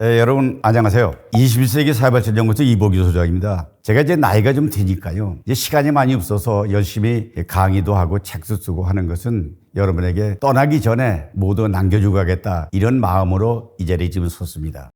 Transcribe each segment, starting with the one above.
네, 여러분 안녕하세요. 21세기 사회발전연구소 이보기 소장입니다. 제가 이제 나이가 좀 드니까요. 이제 시간이 많이 없어서 열심히 강의도 하고 책도 쓰고 하는 것은 여러분에게 떠나기 전에 모두 남겨주고 가겠다 이런 마음으로 이 자리에 지금 섰습니다.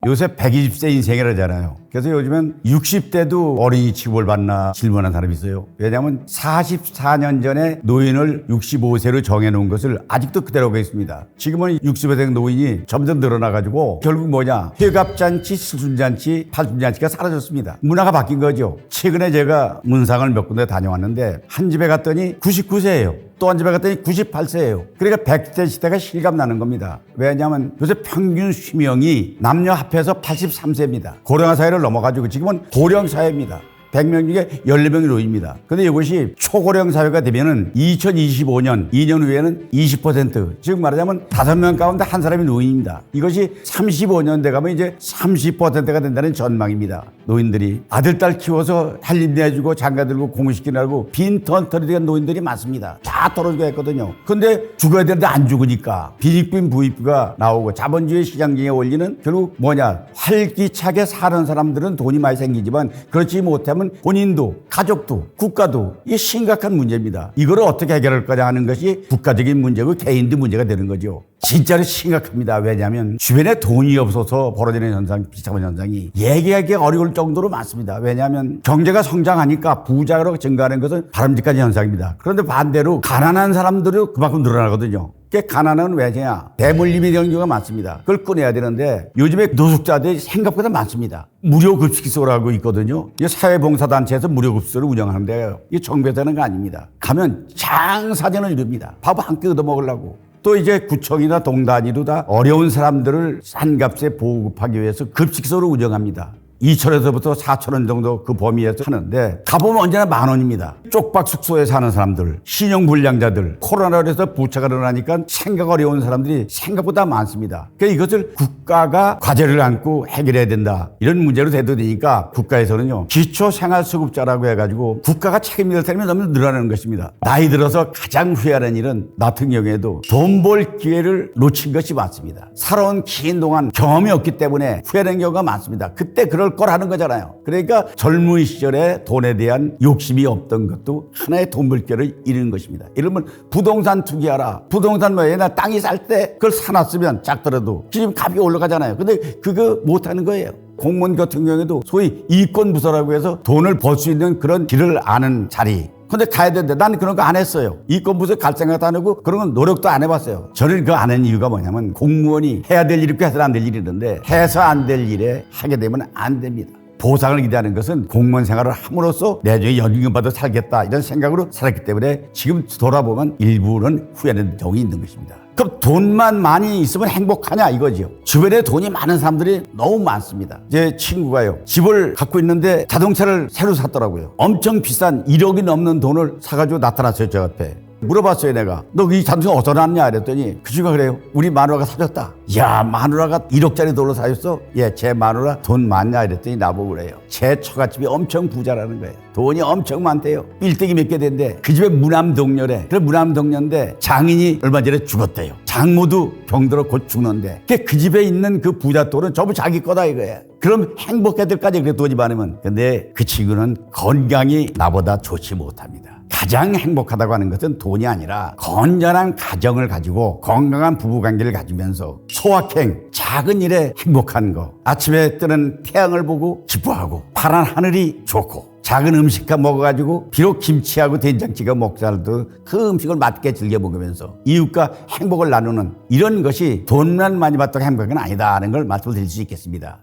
요새 120세 인생이라잖아요. 그래서 요즘은 60대도 어린이 취급을 받나 질문하는 사람이 있어요. 왜냐하면 44년 전에 노인을 65세로 정해놓은 것을 아직도 그대로 하고 있습니다. 지금은 60세 된 노인이 점점 늘어나가지고 결국 뭐냐, 회갑잔치, 수순잔치, 팔순잔치가 사라졌습니다. 문화가 바뀐 거죠. 최근에 제가 문상을 몇 군데 다녀왔는데 한 집에 갔더니 99세예요. 또 한 집에 갔더니 98세예요. 그러니까 100세 시대가 실감나는 겁니다. 왜냐하면 요새 평균 수명이 남녀 합해서 83세입니다. 고령화 사회를 넘어가지고 지금은 고령 사회입니다. 100명 중에 14명이 노인입니다. 그런데 이것이 초고령 사회가 되면은 2025년, 2년 후에는 20%, 즉 말하자면 5명 가운데 한 사람이 노인입니다. 이것이 35년 돼 가면 이제 30%가 된다는 전망입니다. 노인들이 아들, 딸 키워서 할 일 내주고 장가 들고 공부시키느라고 빈턴 털이된 노인들이 많습니다. 다 떨어지게 했거든요. 근데 죽어야 되는데 안 죽으니까 빈익빈 부익부가 나오고 자본주의 시장경에 올리는 결국 뭐냐, 활기차게 사는 사람들은 돈이 많이 생기지만 그렇지 못하면 본인도 가족도 국가도 이게 심각한 문제입니다. 이걸 어떻게 해결할 거냐 하는 것이 국가적인 문제고 개인도 문제가 되는 거죠. 진짜로 심각합니다. 왜냐하면 주변에 돈이 없어서 벌어지는 현상, 비참한 현상이 얘기하기 어려울 정도로 많습니다. 왜냐하면 경제가 성장하니까 부자로 증가하는 것은 바람직한 현상입니다. 그런데 반대로 가난한 사람들이 그만큼 늘어나거든요. 가난은 왜냐? 대물림이 되는 경우가 많습니다. 그걸 꺼내야 되는데 요즘에 노숙자들이 생각보다 많습니다. 무료급식소를 하고 있거든요. 이 사회봉사단체에서 무료급식소를 운영하는데요. 이게 정부에서 하는 거 아닙니다. 가면 장사전을 이룹니다. 밥 한 끼 얻어먹으려고. 또 이제 구청이나 동단위도 다 어려운 사람들을 싼 값에 보급하기 위해서 급식소를 운영합니다. 2천원에서부터 4천원 정도 그 범위에서 하는데 가보면 언제나 10,000원입니다. 쪽박 숙소에 사는 사람들, 신용불량자들, 코로나로 해서 부채가 일어나니까 생각 어려운 사람들이 생각보다 많습니다. 그러니까 이것을 국가가 과제를 안고 해결해야 된다. 이런 문제로 대두되니까 국가에서는요, 기초생활수급자라고 해가지고 국가가 책임질 사람이 너무 늘어나는 것입니다. 나이 들어서 가장 후회하는 일은 나 같은 경우에도 돈 벌 기회를 놓친 것이 많습니다. 살아온 긴 동안 경험이 없기 때문에 후회하는 경우가 많습니다. 그때 그럴 걸 하는 거잖아요. 그러니까 젊은 시절에 돈에 대한 욕심이 없던 것도 하나의 돈 벌기를 잃는 것입니다. 이러면 부동산 투기하라. 부동산 뭐예요? 나 땅이 살 때 그걸 사놨으면 작더라도 지금 값이 올라가잖아요. 근데 그거 못하는 거예요. 공무원 같은 경우에도 소위 이권부서라고 해서 돈을 벌 수 있는 그런 길을 아는 자리. 근데 가야 되는데 나는 그런 거 안 했어요. 이권부서에 갈 생각도 안 하고 그런 건 노력도 안 해봤어요. 저는 그거 안 한 이유가 뭐냐면 공무원이 해야 될 일이 있고 해서 안 될 일이 있는데 해서 안 될 일에 하게 되면 안 됩니다. 보상을 기대하는 것은 공무원 생활을 함으로써 나중에 연금 받아 살겠다 이런 생각으로 살았기 때문에 지금 돌아보면 일부는 후회하는 경우가 있는 것입니다. 그럼 돈만 많이 있으면 행복하냐 이거죠. 주변에 돈이 많은 사람들이 너무 많습니다. 제 친구가요, 집을 갖고 있는데 자동차를 새로 샀더라고요. 엄청 비싼 1억이 넘는 돈을 사가지고 나타났어요. 저 앞에. 물어봤어요. 내가 너 이 자동차 어디서 났냐 그랬더니 그 친구가 그래요. 우리 마누라가 사줬다. 야, 마누라가 1억짜리 돈을 사줬어? 예, 제 마누라 돈 많냐 이랬더니 나보고 그래요. 제 처갓집이 엄청 부자라는 거예요. 돈이 엄청 많대요. 빌딩이 몇 개 된대. 그 집에 무남동녀래. 그래, 무남동녀인데 장인이 얼마 전에 죽었대요. 장모도 병들어 곧 죽는데 그 집에 있는 그 부자 돈은 전부 자기 거다 이거예요. 그럼 행복해들까지 그래 돈이 많으면. 근데 그 친구는 건강이 나보다 좋지 못합니다. 가장 행복하다고 하는 것은 돈이 아니라 건전한 가정을 가지고 건강한 부부관계를 가지면서 소확행, 작은 일에 행복한 거. 아침에 뜨는 태양을 보고 기뻐하고 파란 하늘이 좋고 작은 음식과 먹어가지고 비록 김치하고 된장찌개 먹자도 그 음식을 맛있게 즐겨 먹으면서 이웃과 행복을 나누는 이런 것이 돈만 많이 받다고 행복은 아니다 하는 걸 말씀을 드릴 수 있겠습니다.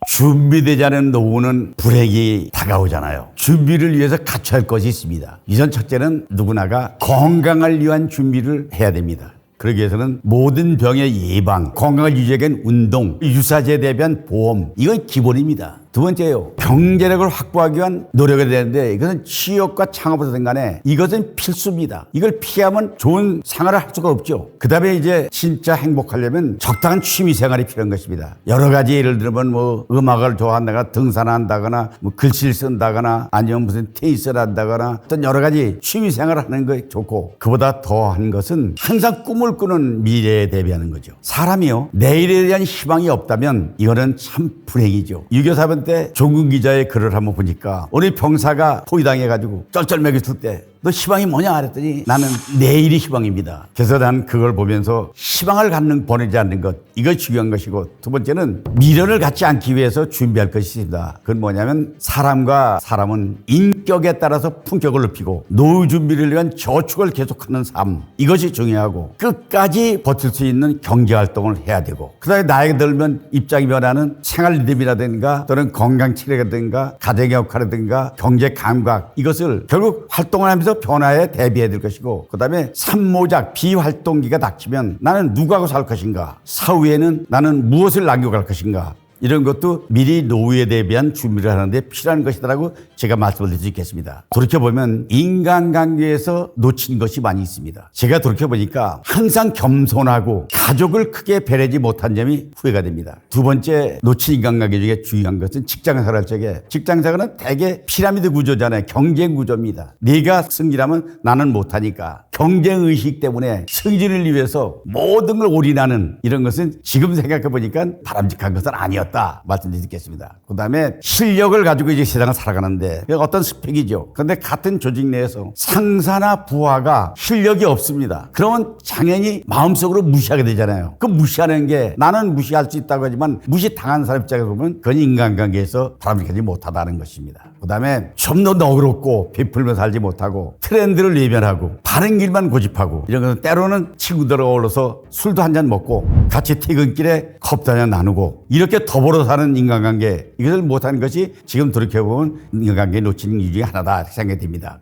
준비되지 않은 노후는 불행이 다가오잖아요. 준비를 위해서 갖춰야 할 것이 있습니다. 이전 첫째는 누구나가 건강을 위한 준비를 해야 됩니다. 그러기 위해서는 모든 병의 예방, 건강을 유지하기 위한 운동, 유사제에 대한 보험, 이건 기본입니다. 두 번째요. 경제력을 확보하기 위한 노력이 되는데 이것은 취업과 창업이든 간에 이것은 필수입니다. 이걸 피하면 좋은 생활을 할 수가 없죠. 그 다음에 이제 진짜 행복하려면 적당한 취미 생활이 필요한 것입니다. 여러 가지 예를 들면 뭐 음악을 좋아한다거나 등산한다거나 뭐 글씨를 쓴다거나 아니면 무슨 테니스를 한다거나 어떤 여러 가지 취미 생활을 하는 거 좋고 그보다 더한 것은 항상 꿈을 꾸는 미래에 대비하는 거죠. 사람이요. 내일에 대한 희망이 없다면 이거는 참 불행이죠. 유교사변 때 종군 기자의 글을 한번 보니까 어느 병사가 포위당해가지고 쩔쩔매겼을 때 너 희망이 뭐냐 그랬더니 나는 내일이 희망입니다. 그래서 난 그걸 보면서 희망을 보내지 않는 것 이거 중요한 것이고 두 번째는 미련을 갖지 않기 위해서 준비할 것이 있습니다. 그건 뭐냐면 사람과 사람은 인격에 따라서 품격을 높이고 노후 준비를 위한 저축을 계속하는 삶 이것이 중요하고 끝까지 버틸 수 있는 경제활동을 해야 되고 그다음에 나이가 들면 입장이 변하는 생활 리듬이라든가 또는 건강 치료라든가 가정의 역할이라든가 경제 감각 이것을 결국 활동을 하면서 변화에 대비해야 될 것이고 그다음에 산모작 비활동기가 닥치면 나는 누구하고 살 것인가 사후에는 나는 무엇을 남겨갈 것인가 이런 것도 미리 노후에 대비한 준비를 하는데 필요한 것이라고 제가 말씀을 드릴 수 있겠습니다. 돌이켜보면 인간관계에서 놓친 것이 많이 있습니다. 제가 돌이켜보니까 항상 겸손하고 가족을 크게 배려하지 못한 점이 후회가 됩니다. 두 번째 놓친 인간관계 중에 중요한 것은 직장생활 할 적에 직장생활은 대개 피라미드 구조잖아요. 경쟁 구조입니다. 네가 승진하면 나는 못하니까 경쟁의식 때문에 승진을 위해서 모든 걸 올인하는 이런 것은 지금 생각해보니까 바람직한 것은 아니었다. 말씀드리겠습니다. 그 다음에 실력을 가지고 이제 세상을 살아가는데 어떤 스펙이죠. 그런데 같은 조직 내에서 상사나 부하가 실력이 없습니다. 그러면 당연히 마음속으로 무시하게 되잖아요. 그 무시하는 게 나는 무시할 수 있다고 하지만 무시당한 사람 입장에서 보면 그건 인간관계에서 바람직하지 못하다는 것입니다. 그 다음에 좀 더 너그럽고 베풀며 살지 못하고 트렌드를 외면하고 바른 길만 고집하고 이런 것은 때로는 친구들과 어울러서 술도 한잔 먹고 같이 퇴근길에 컵 한잔 나누고 이렇게 더불어 사는 인간관계 이것을 못하는 것이 지금 돌이켜보면 인간관계에 놓치는 이유 중에 하나다 생각이 듭니다.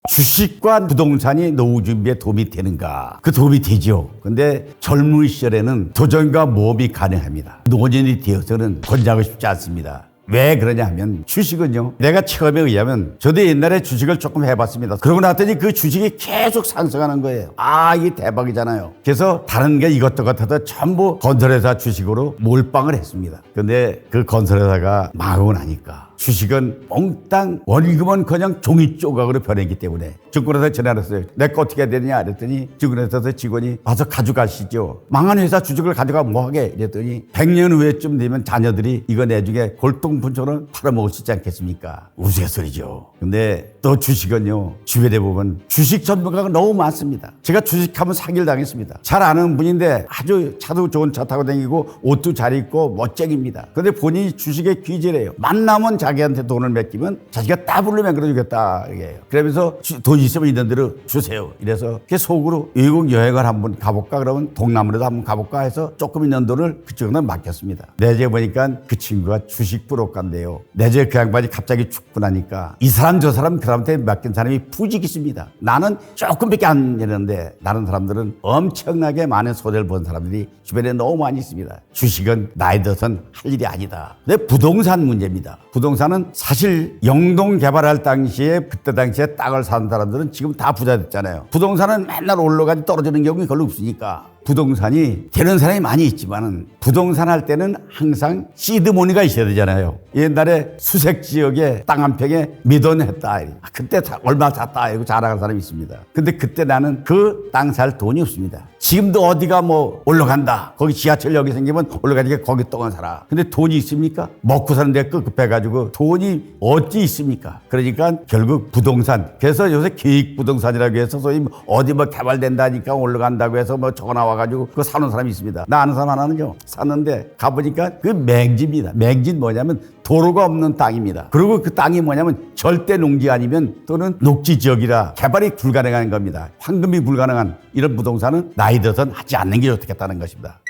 주식과 부동산이 노후 준비에 도움이 되는가? 그 도움이 되죠. 근데 젊은 시절에는 도전과 모험이 가능합니다. 노년이 되어서는 권장하고 싶지 않습니다. 왜 그러냐 하면 주식은요. 내가 체험에 의하면 저도 옛날에 주식을 조금 해봤습니다. 그러고 났더니 그 주식이 계속 상승하는 거예요. 아 이게 대박이잖아요. 그래서 다른 게 이것저것 해서 전부 건설회사 주식으로 몰빵을 했습니다. 근데 그 건설회사가 망하고 나니까 주식은 몽땅 원금은커녕 종이 조각으로 변했기 때문에 증권회사에 전화했어요. 내 거 어떻게 해야 되느냐 그랬더니 증권회사 직원이 와서 가져가시죠. 망한 회사 주식을 가져가 뭐하게 이랬더니 100년 후에쯤 되면 자녀들이 이거 나중에 골동품처럼 팔아먹을 수 있지 않겠습니까? 우스갯소리죠. 근데 또 주식은요. 주변에 보면 주식 전문가가 너무 많습니다. 제가 주식하면 사기를 당했습니다. 잘 아는 분인데 아주 차도 좋은 차 타고 다니고 옷도 잘 입고 멋쟁입니다. 근데 본인이 주식에 귀재래요. 만나면 자기한테 돈을 맡기면 자기가 따블로 만들어주겠다 이게요. 그러면서 돈 있으면 있는 대로 주세요. 이래서 속으로 외국 여행을 한번 가볼까 그러면 동남아에도 한번 가볼까 해서 조금 있는 돈을 그쪽으로 맡겼습니다. 내재 보니까 그 친구가 주식 브로커인데요. 내재 그 양반이 갑자기 죽고 나니까 이 사람 저 사람 그 사람한테 맡긴 사람이 부직 있습니다. 나는 조금밖에 안 되는데 다른 사람들은 엄청나게 많은 소재를 본 사람들이 주변에 너무 많이 있습니다. 주식은 나이 들어선 할 일이 아니다. 근데 부동산 문제입니다. 부동산은 사실 영동 개발할 당시에 그때 당시에 땅을 산 사람들은 지금 다 부자 됐잖아요. 부동산은 맨날 올라가지 떨어지는 경우가 별로 없으니까 부동산이 되는 사람이 많이 있지만은 부동산 할 때는 항상 시드머니가 있어야 되잖아요. 옛날에 수색 지역에 땅 한 평에 몇 원 했다. 그때 얼마 샀다. 이거 자랑하는 사람이 있습니다. 근데 그때 나는 그 땅 살 돈이 없습니다. 지금도 어디가 뭐 올라간다. 거기 지하철역이 생기면 올라가니까 거기 동안 살아. 근데 돈이 있습니까? 먹고 사는 데 급급해가지고 돈이 어찌 있습니까? 그러니까 결국 부동산. 그래서 요새 계획부동산이라고 해서 소위 어디 뭐 개발된다니까 올라간다고 해서 뭐 전화 와가지고 그거 사는 사람이 있습니다. 나 아는 사람 하나는요. 샀는데 가보니까 그 맹지입니다. 맹지는 뭐냐면 도로가 없는 땅입니다. 그리고 그 땅이 뭐냐면 절대 농지 아니면 또는 녹지 지역이라 개발이 불가능한 겁니다. 황금이 불가능한 이런 부동산은 나이 들어선 하지 않는 게 좋겠다는 것입니다.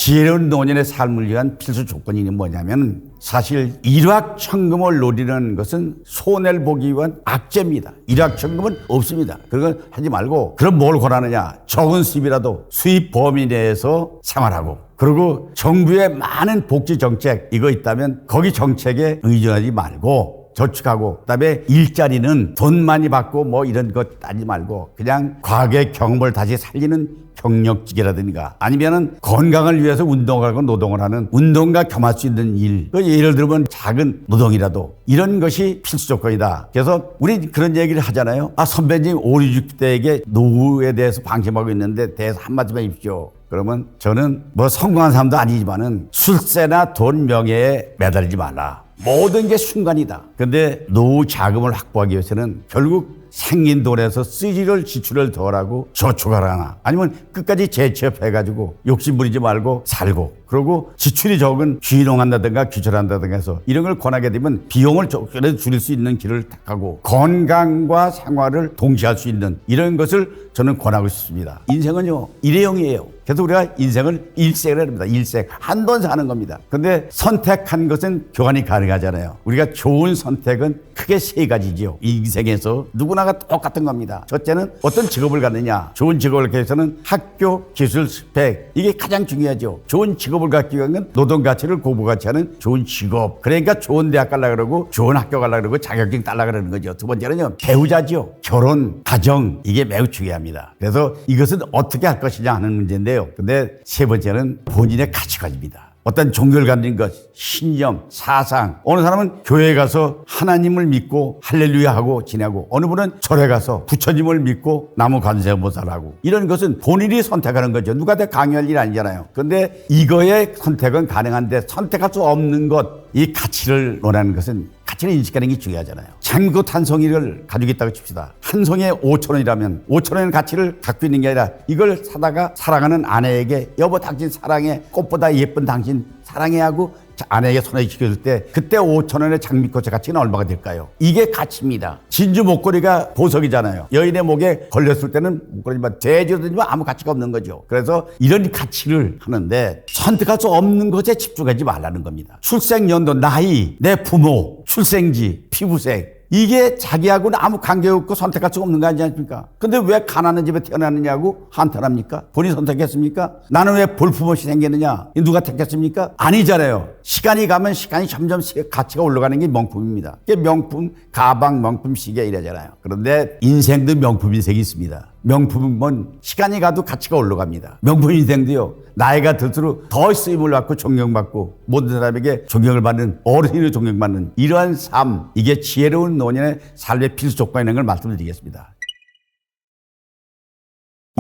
지혜로운 노년의 삶을 위한 필수 조건이 뭐냐면 사실 일확천금을 노리는 것은 손해를 보기 위한 악재입니다. 일확천금은 없습니다. 그런 거 하지 말고 그럼 뭘 권하느냐. 적은 수입이라도 수입 범위 내에서 생활하고 그리고 정부의 많은 복지 정책 이거 있다면 거기 정책에 의존하지 말고 저축하고 그다음에 일자리는 돈 많이 받고 뭐 이런 것 따지 말고 그냥 과거의 경험을 다시 살리는 경력직이라든가 아니면은 건강을 위해서 운동을 하고 노동을 하는 운동과 겸할 수 있는 일. 예를 들면 작은 노동이라도 이런 것이 필수 조건이다. 그래서 우리 그런 얘기를 하잖아요. 아 선배님 5, 60대에게 노후에 대해서 방심하고 있는데 대해서 한마디만 해주십시오. 그러면 저는 뭐 성공한 사람도 아니지만은 술세나 돈 명예에 매달리지 말라. 모든 게 순간이다. 근데 노후 자금을 확보하기 위해서는 결국 생긴 돈에서 쓰지를 지출을 덜하고 저축하거나 아니면 끝까지 재취업해가지고 욕심 부리지 말고 살고 그리고 지출이 적은 귀농한다든가 귀철한다든가 해서 이런 걸 권하게 되면 비용을 조금이라도 줄일 수 있는 길을 택하고 건강과 생활을 동시할 수 있는 이런 것을 저는 권하고 싶습니다. 인생은요 일회용이에요. 그래서 우리가 인생을 일생을 합니다. 일생 한 번 사는 겁니다. 근데 선택한 것은 교환이 가능하잖아요. 우리가 좋은 선택은 크게 세 가지지요. 인생에서 누구나가 똑같은 겁니다. 첫째는 어떤 직업을 갖느냐. 좋은 직업을 갖기 위해서는 학교, 기술, 스펙 이게 가장 중요하죠. 좋은 직업을 갖기 위해서는 노동 가치를 고부가치 하는 좋은 직업. 그러니까 좋은 대학 가려고 그러고 좋은 학교 가려고 그러고 자격증 따려고 그러는 거죠. 두 번째는요. 배우자죠. 결혼, 가정 이게 매우 중요합니다. 그래서 이것은 어떻게 할 것이냐 하는 문제인데요. 근데 세 번째는 본인의 가치관입니다. 어떤 종교를 가진 것, 신념, 사상. 어느 사람은 교회에 가서 하나님을 믿고 할렐루야 하고 지내고 어느 분은 절에 가서 부처님을 믿고 나무 관세음보살하고 이런 것은 본인이 선택하는 거죠. 누구한테 강요할 일 아니잖아요. 그런데 이거의 선택은 가능한데 선택할 수 없는 것, 이 가치를 논하는 것은 가치를 인식하는 게 중요하잖아요. 장gut 한 송이를 가지고 있다고 칩시다. 한 송이에 5,000원이라면 5,000원의 가치를 갖고 있는 게 아니라 이걸 사다가 사랑하는 아내에게 여보 당신 사랑해 꽃보다 예쁜 당신 사랑해 하고 아내에게 소개시켜줄 때 그때 5,000원의 장미꽃의 가치는 얼마가 될까요? 이게 가치입니다. 진주 목걸이가 보석이잖아요. 여인의 목에 걸렸을 때는 목걸이지만 돼지든지만 아무 가치가 없는 거죠. 그래서 이런 가치를 하는데 선택할 수 없는 것에 집중하지 말라는 겁니다. 출생연도, 나이, 내 부모, 출생지, 피부색 이게 자기하고는 아무 관계없고 선택할 수 없는 거 아니지 않습니까? 근데 왜 가난한 집에 태어났느냐고 한탄합니까? 본인이 선택했습니까? 나는 왜 볼품없이 생겼느냐? 누가 택했습니까? 아니잖아요. 시간이 가면 시간이 점점 가치가 올라가는 게 명품입니다. 이게 명품, 가방, 명품, 시계 이래잖아요. 그런데 인생도 명품 인생이 있습니다. 명품은 뭔 시간이 가도 가치가 올라갑니다. 명품 인생도요. 나이가 들수록 더 쓰임을 받고 존경받고 모든 사람에게 존경을 받는 어른으로 존경받는 이러한 삶 이게 지혜로운 노년의 삶의 필수 조건이라는 걸 말씀드리겠습니다.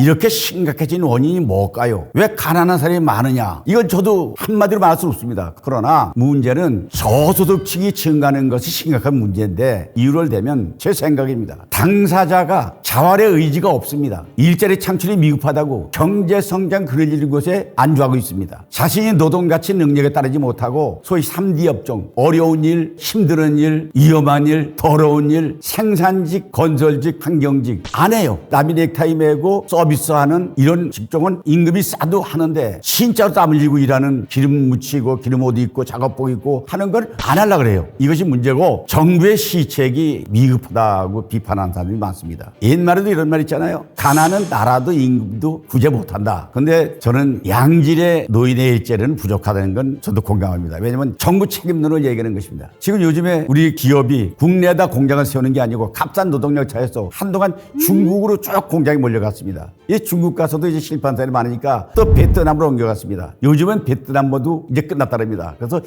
이렇게 심각해진 원인이 뭘까요? 왜 가난한 사람이 많으냐? 이건 저도 한마디로 말할 수 없습니다. 그러나 문제는 저소득층이 증가하는 것이 심각한 문제인데 이유를 대면 제 생각입니다. 당사자가 자활의 의지가 없습니다. 일자리 창출이 미흡하다고 경제성장 그려지는 곳에 안주하고 있습니다. 자신이 노동가치 능력에 따르지 못하고 소위 3D 업종, 어려운 일, 힘든 일, 위험한 일, 더러운 일, 생산직, 건설직, 환경직 안 해요. 남이 넥타이 매고 서비스하는 이런 직종은 임금이 싸도 하는데 진짜로 땀 흘리고 일하는 기름 묻히고 기름 옷 입고 작업복 입고 하는 걸 안 하려고 그래요. 이것이 문제고 정부의 시책이 미흡하다고 비판하는 사람들이 많습니다. 옛말에도 이런 말 있잖아요. 가난은 나라도 임금도 구제 못한다. 그런데 저는 양질의 노인의 일자리는 부족하다는 건 저도 공감합니다. 왜냐하면 정부 책임론을 얘기하는 것입니다. 지금 요즘에 우리 기업이 국내에다 공장을 세우는 게 아니고 값싼 노동력 차에서 한동안 중국으로 쭉 공장이 몰려갔습니다. 이 중국 가서도 이제 실패한 사람이 많으니까 또 베트남으로 옮겨갔습니다. 요즘은 베트남보도 이제 끝났다랍니다. 그래서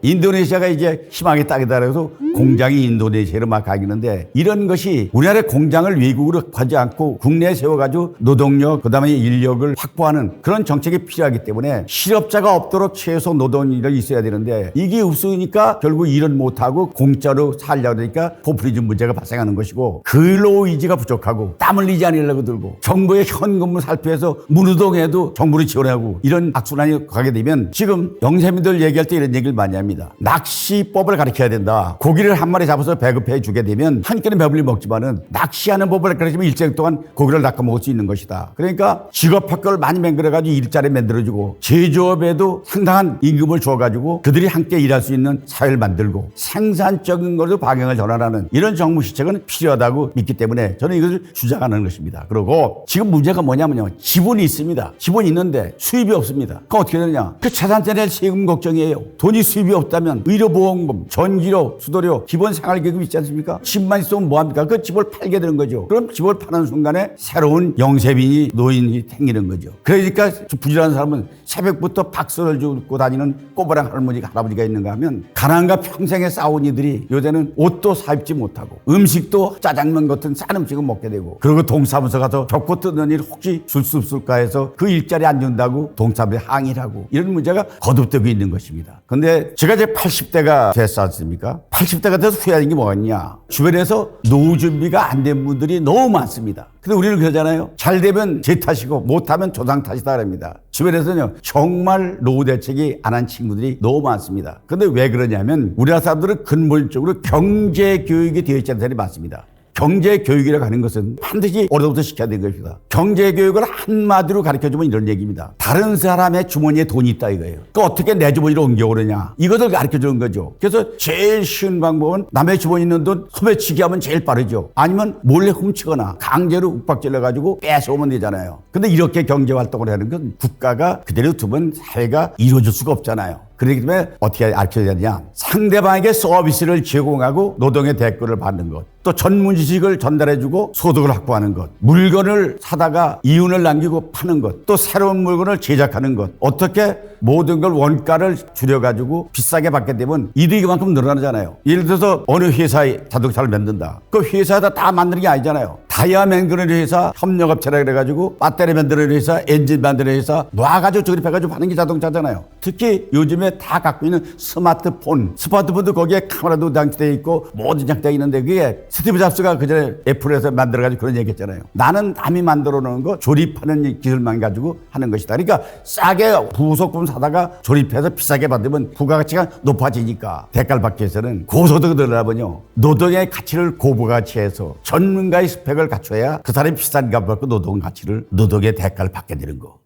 인도네시아가 이제 희망의 땅이다 그래서 공장이 인도네시아로 막 가기는데 이런 것이 우리나라의 공장을 외국으로 가지 않고 국내에 세워가지고 노동력 그다음에 인력을 확보하는 그런 정책이 필요하기 때문에 실업자가 없도록 최소 노동력이 있어야 되는데 이게 없으니까 결국 일은 못하고 공짜로 살려고 하니까 포퓰리즘 문제가 발생하는 것이고 근로의지가 부족하고 땀 흘리지 않으려고 들고 끌고 정부의 현금을 살피해서 문우동에도 정부를 지원하고 이런 악순환이 가게 되면 지금 영세민들 얘기할 때 이런 얘기를 많이 합니다. 낚시법을 가르쳐야 된다. 고기를 한 마리 잡아서 배급해 주게 되면 한 끼는 배불리 먹지만은 낚시하는 법을 가르치면 일생 동안 고기를 낚아 먹을 수 있는 것이다. 그러니까 직업학교를 많이 만들어가지고 일자리 만들어주고 제조업에도 상당한 임금을 줘가지고 그들이 함께 일할 수 있는 사회를 만들고 생산적인 것으로 방향을 전환하는 이런 정부 시책은 필요하다고 믿기 때문에 저는 이것을 주장하는 것입니다. 그리고 지금 문제가 뭐냐면요. 지분이 있습니다. 지분이 있는데 수입이 없습니다. 그럼 어떻게 되느냐. 그 재산세 낼 세금 걱정이에요. 돈이 수입이 없다면 의료보험금, 전기료, 수도료, 기본 생활계급 있지 않습니까? 집만 있으면 뭐합니까? 그 집을 팔게 되는 거죠. 그럼 집을 파는 순간에 새로운 영세민이 노인이 생기는 거죠. 그러니까 부지런한 사람은 새벽부터 박수를 주고 다니는 꼬부랑 할아버지가 있는가 하면 가난과 평생에 싸운 이들이 요새는 옷도 사입지 못하고 음식도 짜장면 같은 싼 음식을 먹게 되고 그리고 동사무소 가서 벽고 뜯는 일 혹시 줄 수 없을까 해서 그 일자리 안 준다고 동사무소에 항의를 하고 이런 문제가 거듭되고 있는 것입니다. 근데 제가 이제 80대가 됐지 않습니까? 80대가 돼서 후회하는 게 뭐가 있냐. 주변에서 노후 준비가 안 된 분들이 너무 많습니다. 근데 우리는 그러잖아요. 잘 되면 제 탓이고 못하면 조상 탓이다 그럽니다. 주변에서는요. 정말 노후 대책이 안 한 친구들이 너무 많습니다. 근데 왜 그러냐면 우리나라 사람들은 근본적으로 경제 교육이 되어 있지 않은 사람이 많습니다. 경제 교육이라고 하는 것은 반드시 어려서부터 시켜야 되는 것입니다. 경제 교육을 한마디로 가르쳐주면 이런 얘기입니다. 다른 사람의 주머니에 돈이 있다 이거예요. 그 어떻게 내 주머니로 옮겨오느냐 이것을 가르쳐주는 거죠. 그래서 제일 쉬운 방법은 남의 주머니에 있는 돈 소매치기 하면 제일 빠르죠. 아니면 몰래 훔치거나 강제로 윽박질러가지고 뺏어오면 되잖아요. 근데 이렇게 경제 활동을 하는 건 국가가 그대로 두면 사회가 이루어질 수가 없잖아요. 그렇기 때문에 어떻게 가르쳐야 되냐. 상대방에게 서비스를 제공하고 노동의 대가를 받는 것. 또 전문 지식을 전달해주고 소득을 확보하는 것. 물건을 사다가 이윤을 남기고 파는 것. 또 새로운 물건을 제작하는 것. 어떻게 모든 걸 원가를 줄여가지고 비싸게 받게 되면 이득이 그만큼 늘어나잖아요. 예를 들어서 어느 회사에 자동차를 만든다. 그 회사에다 다 만드는 게 아니잖아요. 타이어 만드는 회사, 협력업체라 그래가지고 배터리 만드는 회사, 엔진 만드는 회사 놔가지고 조립해가지고 파는 게 자동차잖아요. 특히 요즘에 다 갖고 있는 스마트폰도 거기에 카메라도 장치되어 있고 모든 장치되어 있는데 그게 스티브 잡스가 그전에 애플에서 만들어가지고 그런 얘기 했잖아요. 나는 남이 만들어 놓은 거 조립하는 기술만 가지고 하는 것이다. 그러니까 싸게 부속품 사다가 조립해서 비싸게 받으면 부가가치가 높아지니까 대가를 받기 위해서는 고소득을 늘어나면요. 노동의 가치를 고부가치해서 전문가의 스펙을 갖춰야 그 사람이 비싼 값을 받고 노동의 대가를 받게 되는 거.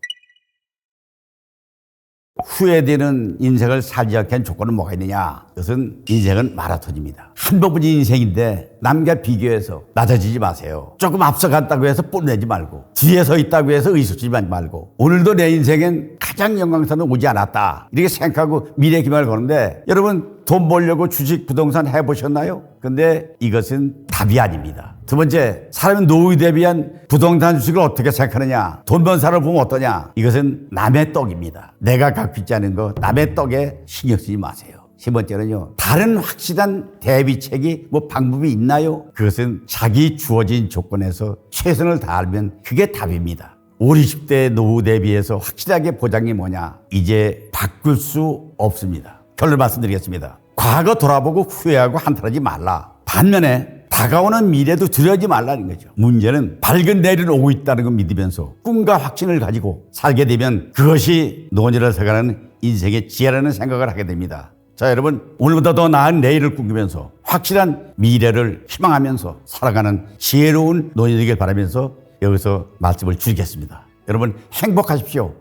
후회되는 인생을 살지 않게 한 조건은 뭐가 있느냐. 그것은 인생은 마라톤입니다. 한 번뿐인 인생인데 남과 비교해서 낮아지지 마세요. 조금 앞서갔다고 해서 뽐내지 말고 뒤에 서 있다고 해서 의수치지 말고 오늘도 내 인생엔 가장 영광선은 오지 않았다 이렇게 생각하고 미래 기만을 거는데 여러분 돈 벌려고 주식 부동산 해보셨나요? 근데 이것은 답이 아닙니다. 두 번째, 사람은 노후에 대비한 부동산 주식을 어떻게 생각하느냐. 돈 번 사람을 보면 어떠냐. 이것은 남의 떡입니다. 내가 갖고 있지 않은 거 남의 떡에 신경 쓰지 마세요. 세 번째는요. 다른 확실한 대비책이 방법이 있나요? 그것은 자기 주어진 조건에서 최선을 다하면 그게 답입니다. 50, 60대 노후 대비해서 확실하게 보장이 뭐냐. 이제 바꿀 수 없습니다. 결론 말씀드리겠습니다. 과거 돌아보고 후회하고 한탄하지 말라. 반면에 다가오는 미래도 두려워하지 말라는 거죠. 문제는 밝은 내일은 오고 있다는 걸 믿으면서 꿈과 확신을 가지고 살게 되면 그것이 노년을 살아가는 인생의 지혜라는 생각을 하게 됩니다. 자, 여러분 오늘보다 더 나은 내일을 꿈꾸면서 확실한 미래를 희망하면서 살아가는 지혜로운 노년이 되길 바라면서 여기서 말씀을 줄이겠습니다. 여러분 행복하십시오.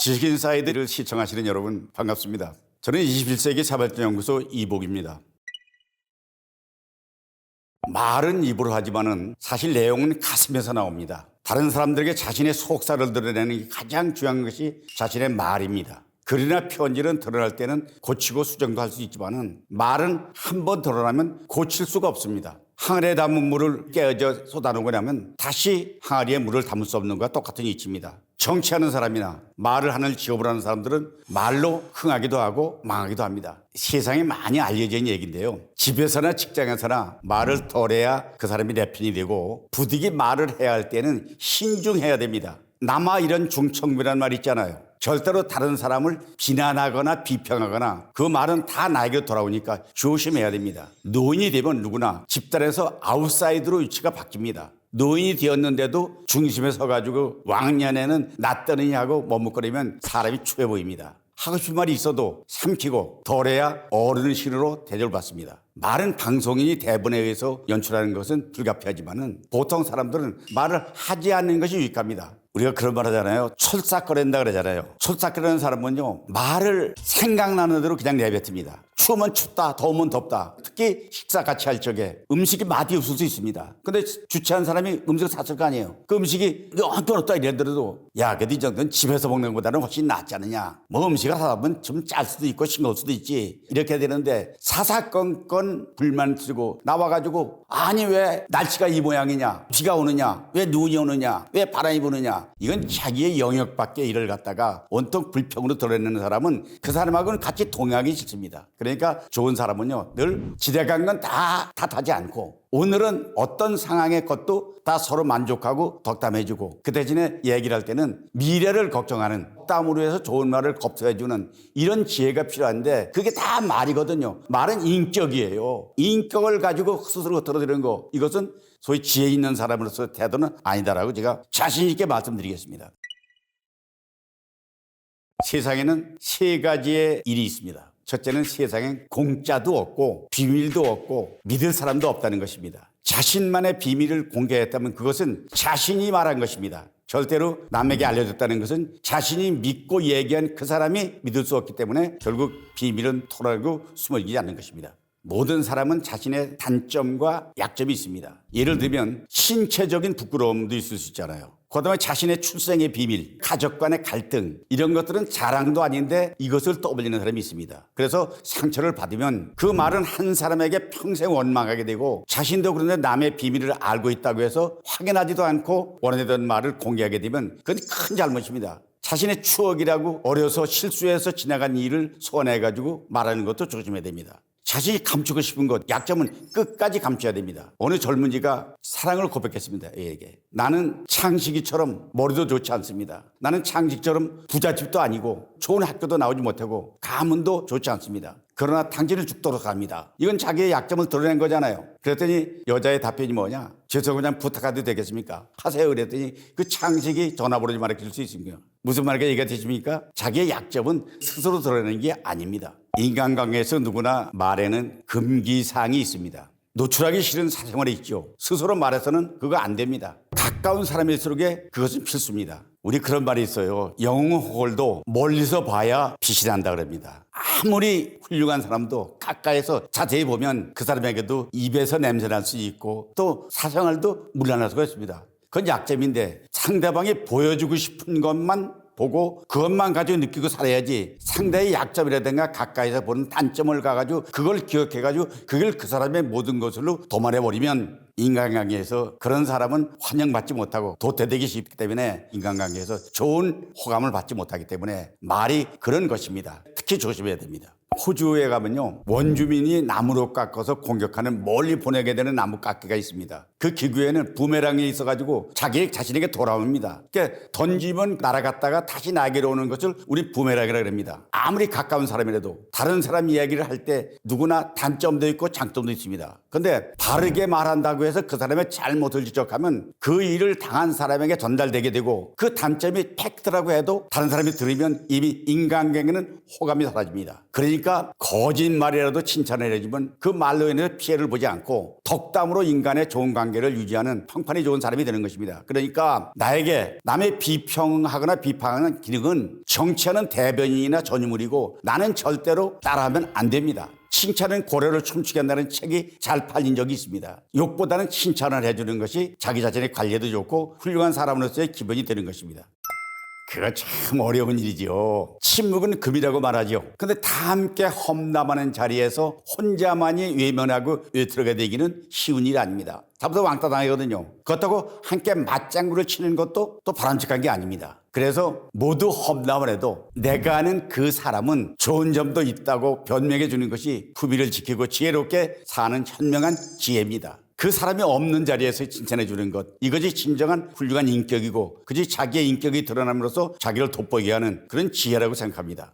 지식인사이드를 시청하시는 여러분 반갑습니다. 저는 21세기 자발전연구소 이복입니다. 말은 입으로 하지만은 사실 내용은 가슴에서 나옵니다. 다른 사람들에게 자신의 속살을 드러내는 게 가장 중요한 것이 자신의 말입니다. 글이나 편지는 드러날 때는 고치고 수정도 할 수 있지만은 말은 한 번 드러나면 고칠 수가 없습니다. 항아리에 담은 물을 깨어져 쏟아놓고 나면 다시 항아리에 물을 담을 수 없는 것과 똑같은 이치입니다. 정치하는 사람이나 말을 하는 직업을 하는 사람들은 말로 흥하기도 하고 망하기도 합니다. 세상에 많이 알려진 얘기인데요. 집에서나 직장에서나 말을 덜해야 그 사람이 내 편이 되고 부득이 말을 해야 할 때는 신중해야 됩니다. 남아 이런 중청비라는 말 있잖아요. 절대로 다른 사람을 비난하거나 비평하거나 그 말은 다 나에게 돌아오니까 조심해야 됩니다. 노인이 되면 누구나 집단에서 아웃사이드로 위치가 바뀝니다. 노인이 되었는데도 중심에 서가지고 왕년에는 나 떠느냐고 머뭇거리면 사람이 추해 보입니다. 하고 싶은 말이 있어도 삼키고 덜해야 어른신으로 대접을 받습니다. 말은 방송인이 대본에 의해서 연출하는 것은 불가피하지만은 보통 사람들은 말을 하지 않는 것이 유익합니다. 우리가 그런 말 하잖아요. 촐싹거린다 그러잖아요. 촐싹거리는 사람은요, 말을 생각나는 대로 그냥 내뱉습니다. 추우면 춥다, 더우면 덥다. 특히 식사 같이 할 적에 음식이 맛이 없을 수 있습니다. 근데 주최한 사람이 음식을 샀을 거 아니에요. 그 음식이 한돈 없다 이랬더라도 야, 그래도 이 정도는 집에서 먹는 것보다는 훨씬 낫지 않느냐. 뭐 음식을 하다 보면 좀 짤 수도 있고 싱거울 수도 있지. 이렇게 되는데 사사건건 불만 쓰고 나와가지고 아니 왜 날씨가 이 모양이냐. 비가 오느냐. 왜 눈이 오느냐. 왜 바람이 부느냐. 이건 자기의 영역 밖의 일을 갖다가 온통 불평으로 드러내는 사람은 그 사람하고는 같이 동행하기 싫습니다. 그러니까 좋은 사람은요, 늘 지나간 건 다 탓하지 않고 오늘은 어떤 상황의 것도 다 서로 만족하고 덕담해주고 그 대신에 얘기를 할 때는 미래를 걱정하는 덕담으로 해서 좋은 말을 겁수해주는 이런 지혜가 필요한데 그게 다 말이거든요. 말은 인격이에요. 인격을 가지고 스스로 흩어지는 거 이것은 소위 지혜 있는 사람으로서 태도는 아니다라고 제가 자신 있게 말씀드리겠습니다. 세상에는 세 가지의 일이 있습니다. 첫째는 세상엔 공짜도 없고 비밀도 없고 믿을 사람도 없다는 것입니다. 자신만의 비밀을 공개했다면 그것은 자신이 말한 것입니다. 절대로 남에게 알려줬다는 것은 자신이 믿고 얘기한 그 사람이 믿을 수 없기 때문에 결국 비밀은 토라고 숨어있지 않는 것입니다. 모든 사람은 자신의 단점과 약점이 있습니다. 예를 들면 신체적인 부끄러움도 있을 수 있잖아요. 그다음에 자신의 출생의 비밀, 가족 간의 갈등 이런 것들은 자랑도 아닌데 이것을 떠올리는 사람이 있습니다. 그래서 상처를 받으면 그 말은 한 사람에게 평생 원망하게 되고 자신도 그런데 남의 비밀을 알고 있다고 해서 확인하지도 않고 원하던 말을 공개하게 되면 그건 큰 잘못입니다. 자신의 추억이라고 어려서 실수해서 지나간 일을 소환해가지고 말하는 것도 조심해야 됩니다. 자신이 감추고 싶은 것, 약점은 끝까지 감춰야 됩니다. 어느 젊은이가 사랑을 고백했습니다. A에게. 나는 창식이처럼 머리도 좋지 않습니다. 나는 창식처럼 부잣집도 아니고 좋은 학교도 나오지 못하고 가문도 좋지 않습니다. 그러나 당신을 죽도록 합니다. 이건 자기의 약점을 드러낸 거잖아요. 그랬더니 여자의 답변이 뭐냐? 죄송 그냥 부탁해도 되겠습니까? 하세요. 그랬더니 그 창식이 전화번호 좀 알려줄 수 있습니까? 무슨 말인가 얘기가 되십니까? 자기의 약점은 스스로 드러내는 게 아닙니다. 인간관계에서 누구나 말에는 금기사항이 있습니다. 노출하기 싫은 사생활이 있죠. 스스로 말해서는 그거 안 됩니다. 가까운 사람일수록에 그것은 필수입니다. 우리 그런 말이 있어요. 영웅홀도 멀리서 봐야 빛이 난다 그럽니다. 아무리 훌륭한 사람도 가까이서 자세히 보면 그 사람에게도 입에서 냄새 날 수 있고 또 사생활도 물러날 수가 있습니다. 그건 약점인데 상대방이 보여주고 싶은 것만 보고 그것만 가지고 느끼고 살아야지 상대의 약점이라든가 가까이서 보는 단점을 가가지고 그걸 기억해가지고 그걸 그 사람의 모든 것으로 도말해버리면 인간관계에서 그런 사람은 환영받지 못하고 도태되기 쉽기 때문에 인간관계에서 좋은 호감을 받지 못하기 때문에 말이 그런 것입니다. 특히 조심해야 됩니다. 호주에 가면요, 원주민이 나무로 깎아서 공격하는 멀리 보내게 되는 나무 깎기가 있습니다. 그 기구에는 부메랑이 있어가지고 자신에게 돌아옵니다. 그러니까 던지면 날아갔다가 다시 나에게로 오는 것을 우리 부메랑이라고 합니다. 아무리 가까운 사람이라도 다른 사람 이야기를 할 때 누구나 단점도 있고 장점도 있습니다. 그런데 바르게 말한다고 해서 그 사람의 잘못을 지적하면 그 일을 당한 사람에게 전달되게 되고 그 단점이 팩트라고 해도 다른 사람이 들으면 이미 인간관계는 호감이 사라집니다. 그러니까 거짓말이라도 칭찬을 해주면 그 말로 인해서 피해를 보지 않고 덕담으로 인간의 좋은 관계를 유지하는 평판이 좋은 사람이 되는 것입니다. 그러니까 나에게 남의 비평하거나 비판하는 기능은 정치하는 대변인이나 전유물이고 나는 절대로 따라하면 안 됩니다. 칭찬은 고래를 춤추게 한다는 책이 잘 팔린 적이 있습니다. 욕보다는 칭찬을 해주는 것이 자기 자신의 관리에도 좋고 훌륭한 사람으로서의 기본이 되는 것입니다. 그거 참 어려운 일이죠. 침묵은 금이라고 말하죠. 근데 다 함께 험담하는 자리에서 혼자만이 외면하고 외톨이가 되기는 쉬운 일이 아닙니다. 잡아서 왕따 당하거든요. 그렇다고 함께 맞장구를 치는 것도 또 바람직한 게 아닙니다. 그래서 모두 험담을 해도 내가 아는 그 사람은 좋은 점도 있다고 변명해 주는 것이 후비를 지키고 지혜롭게 사는 현명한 지혜입니다. 그 사람이 없는 자리에서 칭찬해 주는 것. 이것이 진정한 훌륭한 인격이고 그것이 자기의 인격이 드러남으로써 자기를 돋보이게 하는 그런 지혜라고 생각합니다.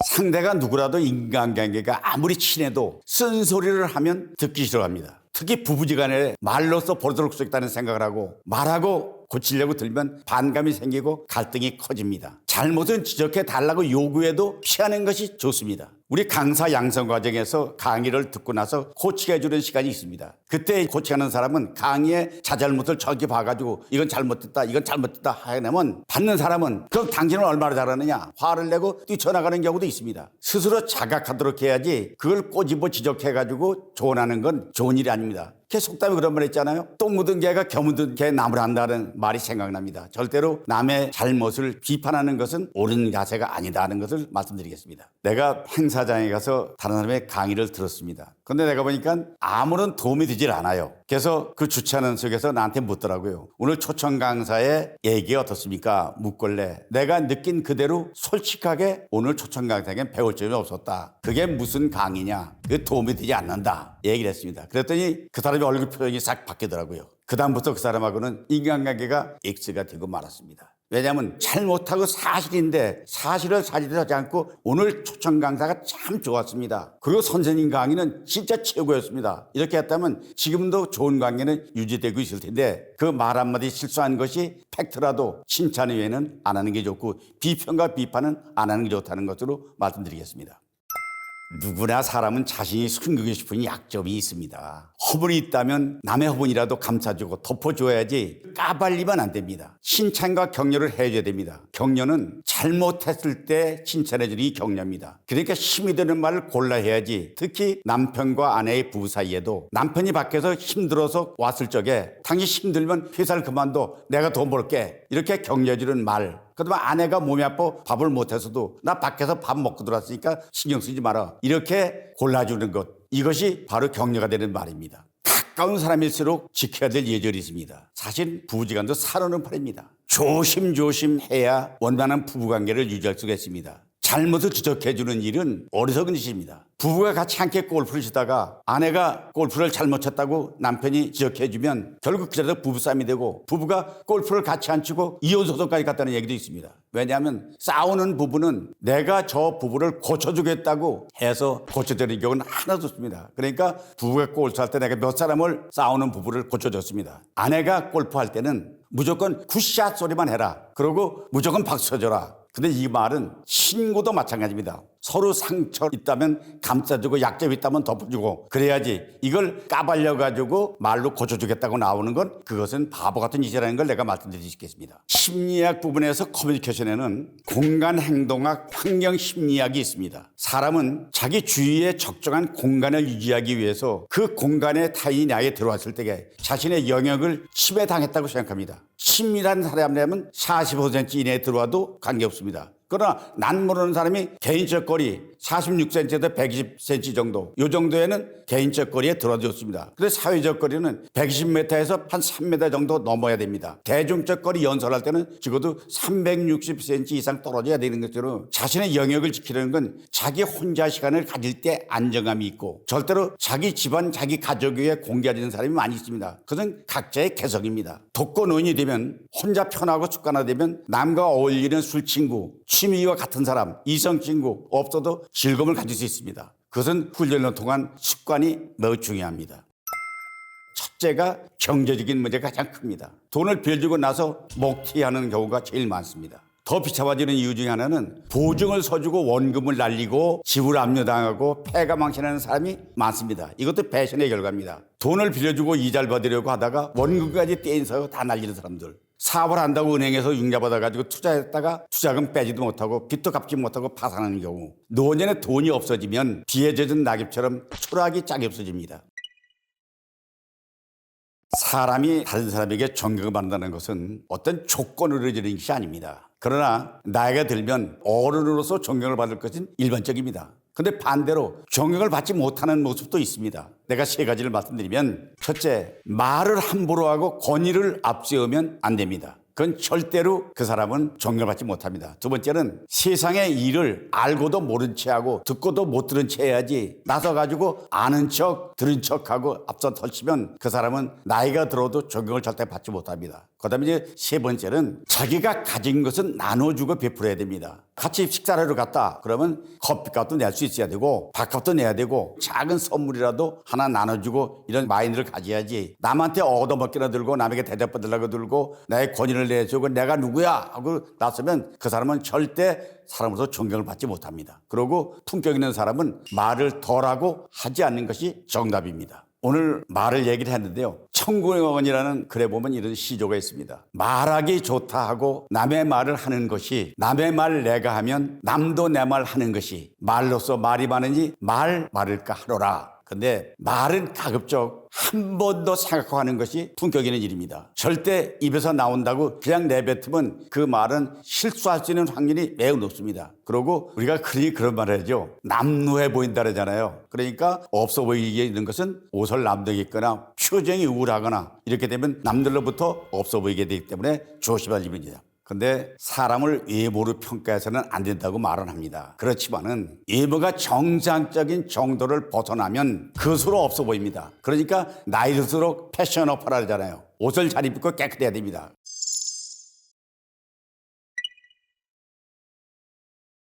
상대가 누구라도 인간관계가 아무리 친해도 쓴소리를 하면 듣기 싫어합니다. 특히 부부지간에 말로써 버릇을 수 있다는 생각을 하고 말하고 고치려고 들면 반감이 생기고 갈등이 커집니다. 잘못은 지적해 달라고 요구해도 피하는 것이 좋습니다. 우리 강사 양성 과정에서 강의를 듣고 나서 코치해 주는 시간이 있습니다. 그때 코치하는 사람은 강의의 자잘못을 저기 봐가지고 이건 잘못됐다 이건 잘못됐다 하려면 받는 사람은 그럼 당신은 얼마나 잘하느냐 화를 내고 뛰쳐나가는 경우도 있습니다. 스스로 자각하도록 해야지 그걸 꼬집어 지적해가지고 조언하는 건 좋은 일이 아닙니다. 속담에 그런 말 있잖아요. 똥 묻은 개가 겨 묻은 개 나무를 한다는 말이 생각납니다. 절대로 남의 잘못을 비판하는 것은 옳은 자세가 아니다는 것을 말씀드리겠습니다. 내가 행사장에 가서 다른 사람의 강의를 들었습니다. 그런데 내가 보니까 아무런 도움이 되질 않아요. 그래서 그 주최하는 속에서 나한테 묻더라고요. 오늘 초청 강사의 얘기가 어떻습니까? 묻걸래. 내가 느낀 그대로 솔직하게 오늘 초청 강사에겐 배울 점이 없었다. 그게 무슨 강의냐? 그 도움이 되지 않는다. 얘기를 했습니다. 그랬더니 그 사람이 얼굴 표정이 싹 바뀌더라고요. 그다음부터 그 사람하고는 인간관계가 X가 되고 말았습니다. 왜냐하면 잘못하고 사실인데 사실을 사실하지 않고 오늘 초청 강사가 참 좋았습니다. 그리고 선생님 강의는 진짜 최고였습니다. 이렇게 했다면 지금도 좋은 관계는 유지되고 있을 텐데 그 말 한마디 실수한 것이 팩트라도 칭찬 외에는 안 하는 게 좋고 비평과 비판은 안 하는 게 좋다는 것으로 말씀드리겠습니다. 누구나 사람은 자신이 숨기고 싶은 약점이 있습니다. 허물이 있다면 남의 허물이라도 감싸주고 덮어줘야지 까발리면 안 됩니다. 칭찬과 격려를 해줘야 됩니다. 격려는 잘못했을 때 칭찬해주는 격려입니다. 그러니까 힘이 드는 말을 골라 해야지. 특히 남편과 아내의 부부 사이에도 남편이 밖에서 힘들어서 왔을 적에 당신 힘들면 회사를 그만둬 내가 돈 벌게 이렇게 격려해주는 말. 그다음에 아내가 몸이 아파 밥을 못해서도 나 밖에서 밥 먹고 들어왔으니까 신경 쓰지 마라. 이렇게 골라주는 것. 이것이 바로 격려가 되는 말입니다. 가까운 사람일수록 지켜야 될 예절이 있습니다. 사실 부부지간도 살아오는 판입니다. 조심조심 해야 원만한 부부관계를 유지할 수가 있습니다. 잘못을 지적해주는 일은 어리석은 짓입니다. 부부가 같이 함께 골프를 치다가 아내가 골프를 잘못 쳤다고 남편이 지적해주면 결국 그 자리에서 부부싸움이 되고 부부가 골프를 같이 안 치고 이혼 소송까지 갔다는 얘기도 있습니다. 왜냐하면 싸우는 부부는 내가 저 부부를 고쳐주겠다고 해서 고쳐주는 경우는 하나도 없습니다. 그러니까 부부가 골프할 때 내가 몇 사람을 싸우는 부부를 고쳐줬습니다. 아내가 골프할 때는 무조건 굿샷 소리만 해라. 그러고 무조건 박수 쳐줘라. 근데 이 말은 신고도 마찬가지입니다. 서로 상처 있다면 감싸주고 약점이 있다면 덮어주고 그래야지 이걸 까발려가지고 말로 고쳐주겠다고 나오는 건 그것은 바보 같은 짓이라는 걸 내가 말씀드리겠습니다. 심리학 부분에서 커뮤니케이션에는 공간 행동학 환경 심리학이 있습니다. 사람은 자기 주위에 적정한 공간을 유지하기 위해서 그 공간에 타인이 나에 들어왔을 때 자신의 영역을 침해당했다고 생각합니다. 친밀한 사람이라면 45cm 이내에 들어와도 관계없습니다. 그러나 난 모르는 사람이 개인적 거리 46cm에서 120cm 정도 이 정도에는 개인적 거리에 들어줬습니다. 그런데 사회적 거리는 120m에서 한 3m 정도 넘어야 됩니다. 대중적 거리 연설할 때는 적어도 360cm 이상 떨어져야 되는 것처럼 자신의 영역을 지키려는 건 자기 혼자 시간을 가질 때 안정감이 있고 절대로 자기 집안 자기 가족 위에 공개하는 사람이 많이 있습니다. 그것은 각자의 개성입니다. 독거노인이 되면 혼자 편하고 습관화되면 남과 어울리는 술친구 취미와 같은 사람, 이성 친구 없어도 즐거움을 가질 수 있습니다. 그것은 훈련을 통한 습관이 매우 중요합니다. 첫째가 경제적인 문제가 가장 큽니다. 돈을 빌려주고 나서 먹튀하는 경우가 제일 많습니다. 더 비참해지는 이유 중에 하나는 보증을 서주고 원금을 날리고 지불 압류당하고 폐가 망신하는 사람이 많습니다. 이것도 배신의 결과입니다. 돈을 빌려주고 이자를 받으려고 하다가 원금까지 떼인사고 다 날리는 사람들. 사업을 한다고 은행에서 융자받아가지고 투자했다가 투자금 빼지도 못하고 빚도 갚지 못하고 파산하는 경우 노년에 돈이 없어지면 비에 젖은 낙엽처럼 초라하기 짝이 없어집니다. 사람이 다른 사람에게 존경을 받는다는 것은 어떤 조건으로 이루어지는 것이 아닙니다. 그러나 나이가 들면 어른으로서 존경을 받을 것은 일반적입니다. 그런데 반대로 존경을 받지 못하는 모습도 있습니다. 내가 세 가지를 말씀드리면 첫째, 말을 함부로 하고 권위를 앞세우면 안 됩니다. 그건 절대로 그 사람은 존경받지 못합니다. 두 번째는 세상의 일을 알고도 모른 체하고 듣고도 못 들은 채 해야지 나서가지고 아는 척 들은 척하고 앞서 덜치면 그 사람은 나이가 들어도 존경을 절대 받지 못합니다. 그 다음에 이제 세 번째는 자기가 가진 것은 나눠주고 베풀어야 됩니다. 같이 식사를 하러 갔다 그러면 커피값도 낼 수 있어야 되고 밥값도 내야 되고 작은 선물이라도 하나 나눠주고 이런 마인드를 가져야지 남한테 얻어먹기나 들고 남에게 대접받으려고 들고 나의 권위를 내주고 내가 누구야 하고 나서면 그 사람은 절대 사람으로서 존경을 받지 못합니다. 그리고 품격 있는 사람은 말을 덜하고 하지 않는 것이 정답입니다. 오늘 말을 얘기를 했는데요. 천국원이라는 글에 보면 이런 시조가 있습니다. 말하기 좋다 하고 남의 말을 하는 것이 남의 말 내가 하면 남도 내 말 하는 것이 말로써 말이 많으니 말을까 하노라. 근데 말은 가급적 한 번 더 생각하고 하는 것이 품격 있는 일입니다. 절대 입에서 나온다고 그냥 내뱉으면 그 말은 실수할 수 있는 확률이 매우 높습니다. 그리고 우리가 그런 말을 하죠. 남루해 보인다 그러잖아요. 그러니까 없어 보이게 있는 것은 옷을 남덕이거나 표정이 우울하거나 이렇게 되면 남들로부터 없어 보이게 되기 때문에 조심할 일입니다. 근데 사람을 외모로 평가해서는 안 된다고 말은 합니다. 그렇지만은 외모가 정상적인 정도를 벗어나면 그수로 없어 보입니다. 그러니까 나이 들수록 패션업하라 하잖아요. 옷을 잘 입고 깨끗해야 됩니다.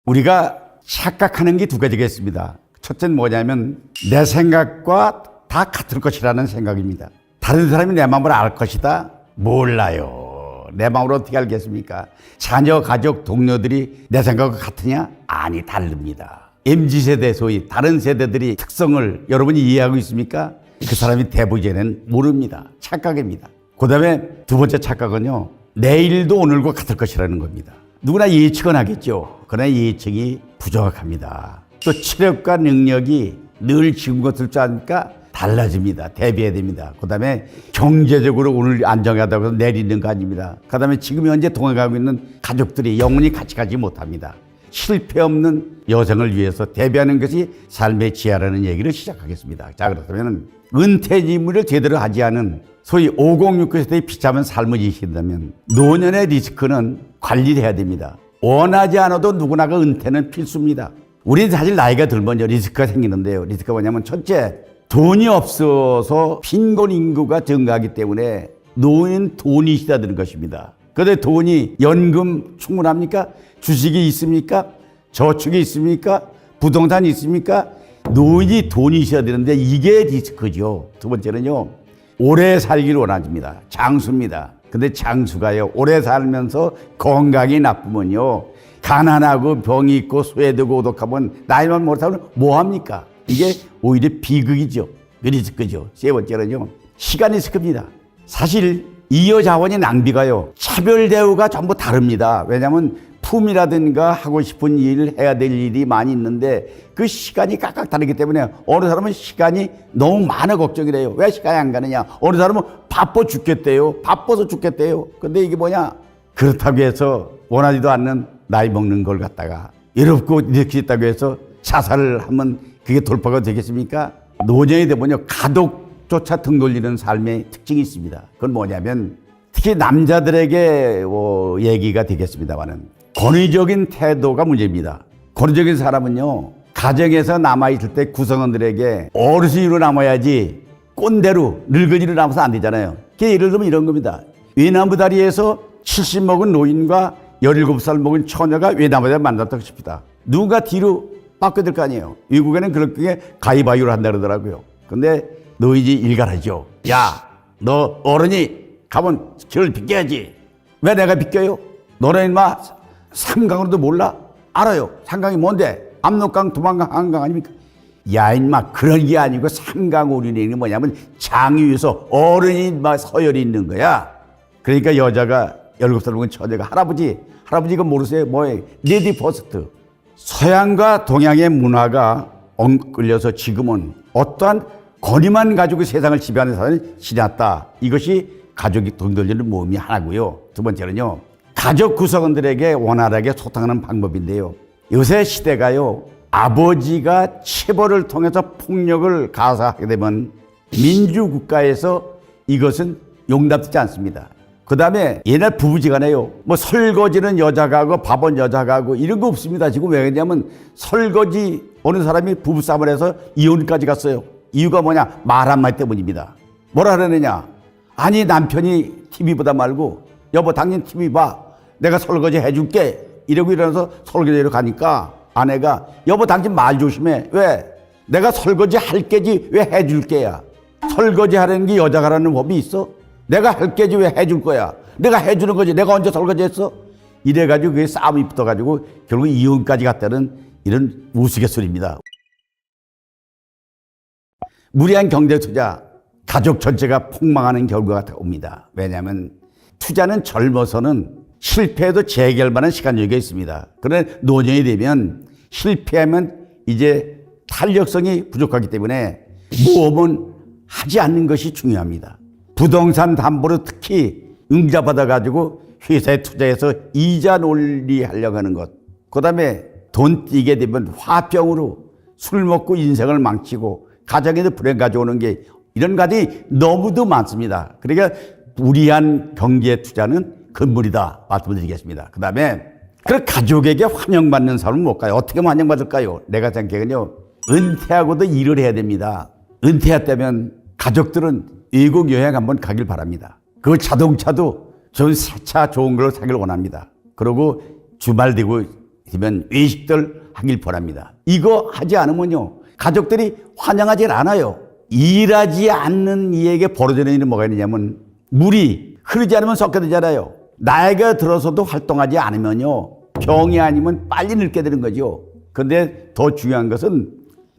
우리가 착각하는 게 두 가지가 있습니다. 첫째는 뭐냐면 내 생각과 다 같을 것이라는 생각입니다. 다른 사람이 내 마음을 알 것이다? 몰라요. 내 마음으로 어떻게 알겠습니까? 자녀, 가족, 동료들이 내 생각과 같으냐? 아니, 다릅니다. MZ세대 소위 다른 세대들이 특성을 여러분이 이해하고 있습니까? 그 사람이 대부분은 모릅니다. 착각입니다. 그 다음에 두 번째 착각은요. 내일도 오늘과 같을 것이라는 겁니다. 누구나 예측은 하겠죠. 그러나 예측이 부족합니다. 또 체력과 능력이 늘 지금 것을 줄 아니까 달라집니다. 대비해야 됩니다. 그 다음에 경제적으로 오늘 안정하다고 해서 내일 있는 거 아닙니다. 그 다음에 지금 현재 동행하고 있는 가족들이 영원히 같이 가지 못합니다. 실패 없는 여성을 위해서 대비하는 것이 삶의 지혜라는 얘기를 시작하겠습니다. 자, 그렇다면 은퇴직무를 제대로 하지 않은 소위 5069세대의 비참한 삶을 이신다면 노년의 리스크는 관리를 해야 됩니다. 원하지 않아도 누구나가 은퇴는 필수입니다. 우리는 사실 나이가 들면 리스크가 생기는데요. 리스크가 뭐냐면 첫째, 돈이 없어서 빈곤 인구가 증가하기 때문에 노인 돈이 시다드는 것입니다. 그런데 돈이 연금 충분합니까? 주식이 있습니까? 저축이 있습니까? 부동산이 있습니까? 노인이 돈이 있어야 되는데 이게 리스크죠. 두 번째는요. 오래 살기를 원합니다. 장수입니다. 근데 장수가요. 오래 살면서 건강이 나쁘면요. 가난하고 병이 있고 소외되고 오독하면 나이만 못하면 뭐합니까? 이게 오히려 비극이죠. 리스크죠. 세 번째는요. 시간 리스크입니다. 사실 이어 자원의 낭비가요. 차별 대우가 전부 다릅니다. 왜냐하면 품이라든가 하고 싶은 일을 해야 될 일이 많이 있는데 그 시간이 각각 다르기 때문에 어느 사람은 시간이 너무 많아 걱정이래요. 왜 시간이 안 가느냐. 어느 사람은 바빠 죽겠대요. 바빠서 죽겠대요. 근데 이게 뭐냐. 그렇다고 해서 원하지도 않는 나이 먹는 걸 갖다가 외롭고 이렇게 있다고 해서 자살을 하면 그게 돌파가 되겠습니까? 노년이 되면요. 가독조차 등 돌리는 삶의 특징이 있습니다. 그건 뭐냐면 특히 남자들에게 얘기가 되겠습니다만은 권위적인 태도가 문제입니다. 권위적인 사람은요. 가정에서 남아있을 때 구성원들에게 어르신으로 남아야지 꼰대로 늙은이로 남아서 안 되잖아요. 그게 예를 들면 이런 겁니다. 외나무 다리에서 70 먹은 노인과 17살 먹은 처녀가 외나무다리에 만났다고 싶다. 누가 뒤로 바꿔야 될 거 아니에요. 외국에는 그렇게 가위바위보를 한다 그러더라고요. 근데 노인이 일갈하죠. 야, 너 어른이 가면 길을 비껴야지. 왜 내가 비껴요? 너네 인마 삼강으로도 몰라? 알아요. 삼강이 뭔데? 압록강, 두만강, 한강 아닙니까? 야, 인마 그런 게 아니고 삼강 우리는 뭐냐면 장 위에서 어른이 인마 서열이 있는 거야. 그러니까 여자가 17살 먹은 처녀가 할아버지 이거 모르세요? 뭐예요? 레디 퍼스트. 서양과 동양의 문화가 엉끌려서 지금은 어떠한 권위만 가지고 세상을 지배하는 사람이 지났다. 이것이 가족이 돈 돌리는 모임이 하나고요. 두 번째는요. 가족 구성원들에게 원활하게 소통하는 방법인데요. 요새 시대가요. 아버지가 체벌을 통해서 폭력을 가사하게 되면 민주국가에서 이것은 용납되지 않습니다. 그다음에 옛날 부부지간에요. 뭐 설거지는 여자가 하고 밥은 여자가 하고 이런 거 없습니다. 지금 왜 그러냐면 설거지 어느 사람이 부부싸움을 해서 이혼까지 갔어요. 이유가 뭐냐? 말 한마디 때문입니다. 뭐라 그러느냐? 아니 남편이 TV 보다 말고 여보 당신 TV 봐. 내가 설거지 해줄게. 이러고 일어나서 설거지로 가니까 아내가 여보 당신 말 조심해. 왜? 내가 설거지 할 게지 왜 해줄 게야. 설거지 하라는 게 여자가 하라는 법이 있어? 내가 할 게지 왜 해줄 거야. 내가 해주는 거지. 내가 언제 설거지 했어? 이래가지고 그게 싸움이 붙어가지고 결국 이혼까지 갔다는 이런 우스갯소리입니다. 무리한 경제 투자, 가족 전체가 폭망하는 결과가 옵니다. 왜냐하면 투자는 젊어서는 실패해도 재결만한 시간 여유가 있습니다. 그런데 노년이 되면 실패하면 이제 탄력성이 부족하기 때문에 모험은 하지 않는 것이 중요합니다. 부동산 담보로 특히 융자 받아가지고 회사에 투자해서 이자 논리하려고 하는 것. 그 다음에 돈 띄게 되면 화병으로 술 먹고 인생을 망치고 가정에도 불행 가져오는 게 이런 가정이 너무도 많습니다. 그러니까 무리한 경제 투자는 금물이다 말씀을 드리겠습니다. 그 다음에 그 가족에게 환영받는 사람은 못 가요. 어떻게 환영받을까요? 내가 생각해는요. 은퇴하고도 일을 해야 됩니다. 은퇴했다면 가족들은 외국 여행 한번 가길 바랍니다. 그 자동차도 전 새 차 좋은 걸로 사길 원합니다. 그리고 주말 되고 되면 외식들 하길 바랍니다. 이거 하지 않으면요. 가족들이 환영하지 않아요. 일하지 않는 이에게 벌어지는 일은 뭐가 있느냐면 물이 흐르지 않으면 썩게 되잖아요. 나이가 들어서도 활동하지 않으면요. 병이 아니면 빨리 늙게 되는 거죠. 그런데 더 중요한 것은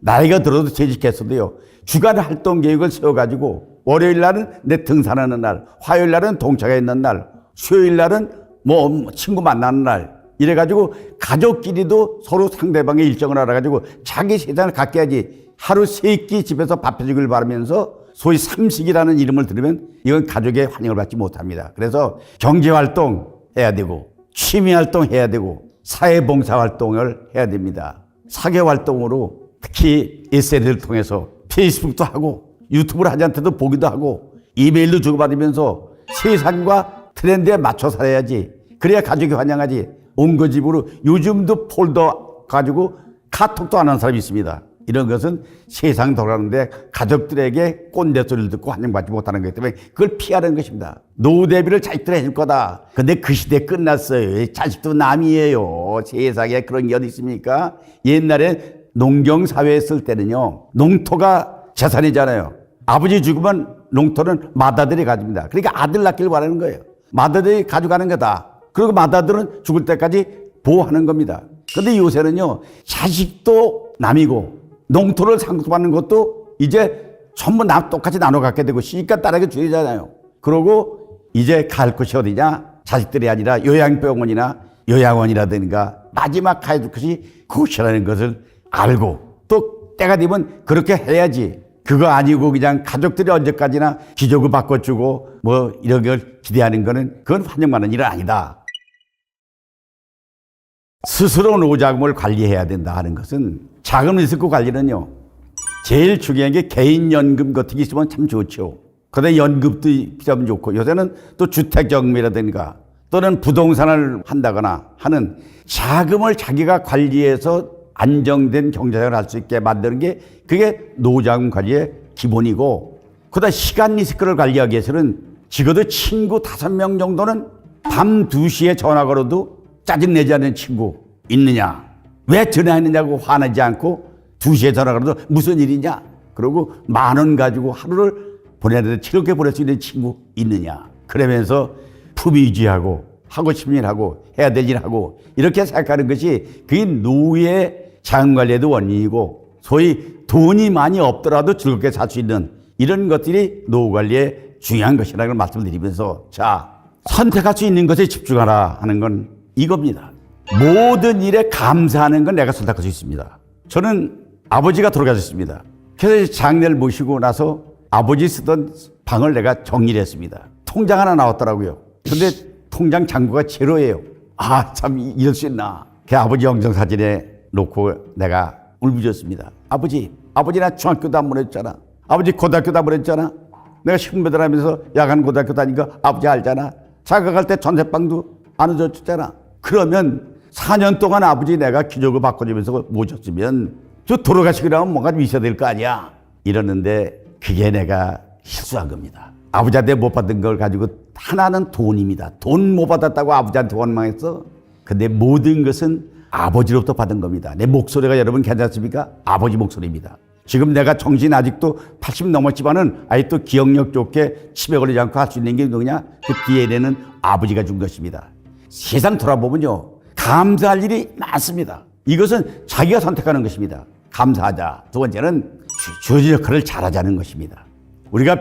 나이가 들어도 재직했어도요. 주간 활동 계획을 세워가지고 월요일 날은 내 등산하는 날, 화요일 날은 동차가 있는 날, 수요일 날은 뭐 친구 만나는 날 이래가지고 가족끼리도 서로 상대방의 일정을 알아가지고 자기 시간을 갖게 해야지. 하루 3끼 집에서 밥 해주길 바라면서 소위 삼식이라는 이름을 들으면 이건 가족의 환영을 받지 못합니다. 그래서 경제활동 해야 되고 취미활동 해야 되고 사회봉사활동을 해야 됩니다. 사교활동으로 특히 SNS를 통해서 페이스북도 하고 유튜브를 하지 않더라도 보기도 하고 이메일도 주고받으면서 세상과 트렌드에 맞춰 살아야지. 그래야 가족이 환영하지. 온 거 집으로 요즘도 폴더 가지고 카톡도 안 하는 사람이 있습니다. 이런 것은 세상 돌아가는데 가족들에게 꼰대 소리를 듣고 환영받지 못하는 거기 때문에 그걸 피하는 것입니다. 노후 대비를 자식들이 해줄 거다. 근데 그 시대 끝났어요. 자식도 남이에요. 세상에 그런 게 어디 있습니까? 옛날에 농경사회에 있을 때는요. 농토가 재산이잖아요. 아버지 죽으면 농토는 맏아들이 가집니다. 그러니까 아들 낳기를 바라는 거예요. 맏아들이 가져가는 거다. 그리고 맏아들은 죽을 때까지 보호하는 겁니다. 그런데 요새는요. 자식도 남이고 농토를 상속받는 것도 이제 전부 똑같이 나눠 갖게 되고 시집가 딸에게 주잖아요. 그러고 이제 갈 곳이 어디냐? 자식들이 아니라 요양병원이나 요양원이라든가 마지막 가해줄 것이 그곳이라는 것을 알고 또 때가 되면 그렇게 해야지. 그거 아니고 그냥 가족들이 언제까지나 기저귀 바꿔주고 뭐 이런 걸 기대하는 거는 그건 환영받는 일은 아니다. 스스로 노후자금을 관리해야 된다 하는 것은 자금 리스크 관리는요. 제일 중요한 게 개인연금 같은 게 있으면 참 좋죠. 그런데 연금도 필요하면 좋고 요새는 또 주택정리라든가 또는 부동산을 한다거나 하는 자금을 자기가 관리해서 안정된 경제생활을 할 수 있게 만드는 게 그게 노후자금 관리의 기본이고 그다음 시간 리스크를 관리하기 위해서는 적어도 친구 5명 정도는 밤 2시에 전화 걸어도 짜증내지 않는 친구 있느냐? 왜 전화했느냐고 화내지 않고 2시에 전화 걸어도 무슨 일이냐? 그러고 10,000원 가지고 하루를 보내는데 즐겁게 보낼 수 있는 친구 있느냐? 그러면서 품위유지하고 하고 싶은 일하고 해야 될 일하고 이렇게 생각하는 것이 그게 노후의 자금관리에도 원인이고 소위 돈이 많이 없더라도 즐겁게 살 수 있는 이런 것들이 노후관리에 중요한 것이라는 걸 말씀드리면서 자 선택할 수 있는 것에 집중하라 하는 건 이겁니다. 모든 일에 감사하는 건 내가 선택할 수 있습니다. 저는 아버지가 돌아가셨습니다. 그래서 장례를 모시고 나서 아버지 쓰던 방을 내가 정리를 했습니다. 통장 하나 나왔더라고요. 근데 통장 잔고가 제로예요. 아, 참 이럴 수 있나. 그 아버지 영정사진에 놓고 내가 울부짖었습니다. 아버지 나 중학교도 안 보냈잖아. 아버지 고등학교도 안 보냈잖아. 내가 신분배달 하면서 야간 고등학교 다니니까 아버지 알잖아. 자가 갈 때 전세방도 안 얻어줬잖아. 그러면 4년 동안 아버지 내가 기저귀 바꿔주면서 모셨으면 저 돌아가시기라면 뭔가 좀 있어야 될 거 아니야. 이러는데 그게 내가 실수한 겁니다. 아버지한테 못 받은 걸 가지고 하나는 돈입니다. 돈 못 받았다고 아버지한테 원망했어. 근데 모든 것은 아버지로부터 받은 겁니다. 내 목소리가 여러분 괜찮습니까? 아버지 목소리입니다. 지금 내가 정신 아직도 80 넘었지만은 아직도 기억력 좋게 치매 걸리지 않고 할 수 있는 게 누구냐? 그 DNA는 아버지가 준 것입니다. 세상 돌아보면요, 감사할 일이 많습니다. 이것은 자기가 선택하는 것입니다. 감사하자. 두 번째는 주어진 역할을 잘하자는 것입니다. 우리가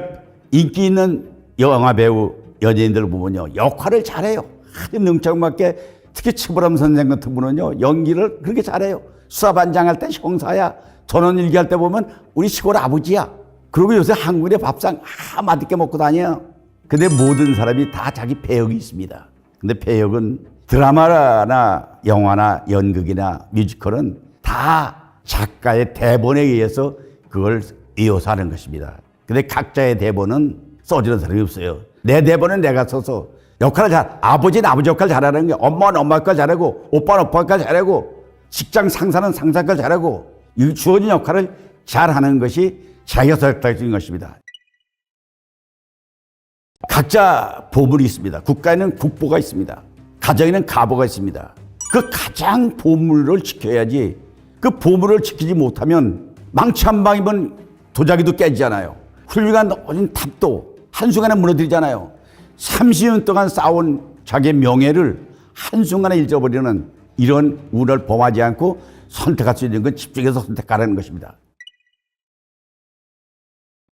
인기 있는 영화 배우, 연예인들 보면요, 역할을 잘해요. 아주 능청맞게. 특히 최보람 선생 같은 분은요, 연기를 그렇게 잘해요. 수사반장 할 때 형사야. 전원일기 할 때 보면 우리 시골 아버지야. 그리고 요새 한국의 밥상 맛있게 먹고 다녀요. 근데 모든 사람이 다 자기 배역이 있습니다. 근데 배역은 드라마나 영화나 연극이나 뮤지컬은 다 작가의 대본에 의해서 그걸 이어서 하는 것입니다. 근데 각자의 대본은 써주는 사람이 없어요. 내 대본은 내가 써서 역할을 아버지는 아버지 역할 잘하는 게, 엄마는 엄마 역할 잘하고, 오빠는 오빠 역할 잘하고, 직장 상사는 상사 역할 잘하고, 이 주어진 역할을 잘하는 것이 자기가 선택할 것입니다. 각자 보물이 있습니다. 국가에는 국보가 있습니다. 가정에는 가보가 있습니다. 그 가장 보물을 지켜야지. 그 보물을 지키지 못하면 망치 한 방이면 도자기도 깨지잖아요. 훌륭한 탑도 한순간에 무너뜨리잖아요. 30년 동안 쌓아온 자기의 명예를 한순간에 잊어버리는 이런 우를 범하지 않고 선택할 수 있는 건 집중해서 선택하라는 것입니다.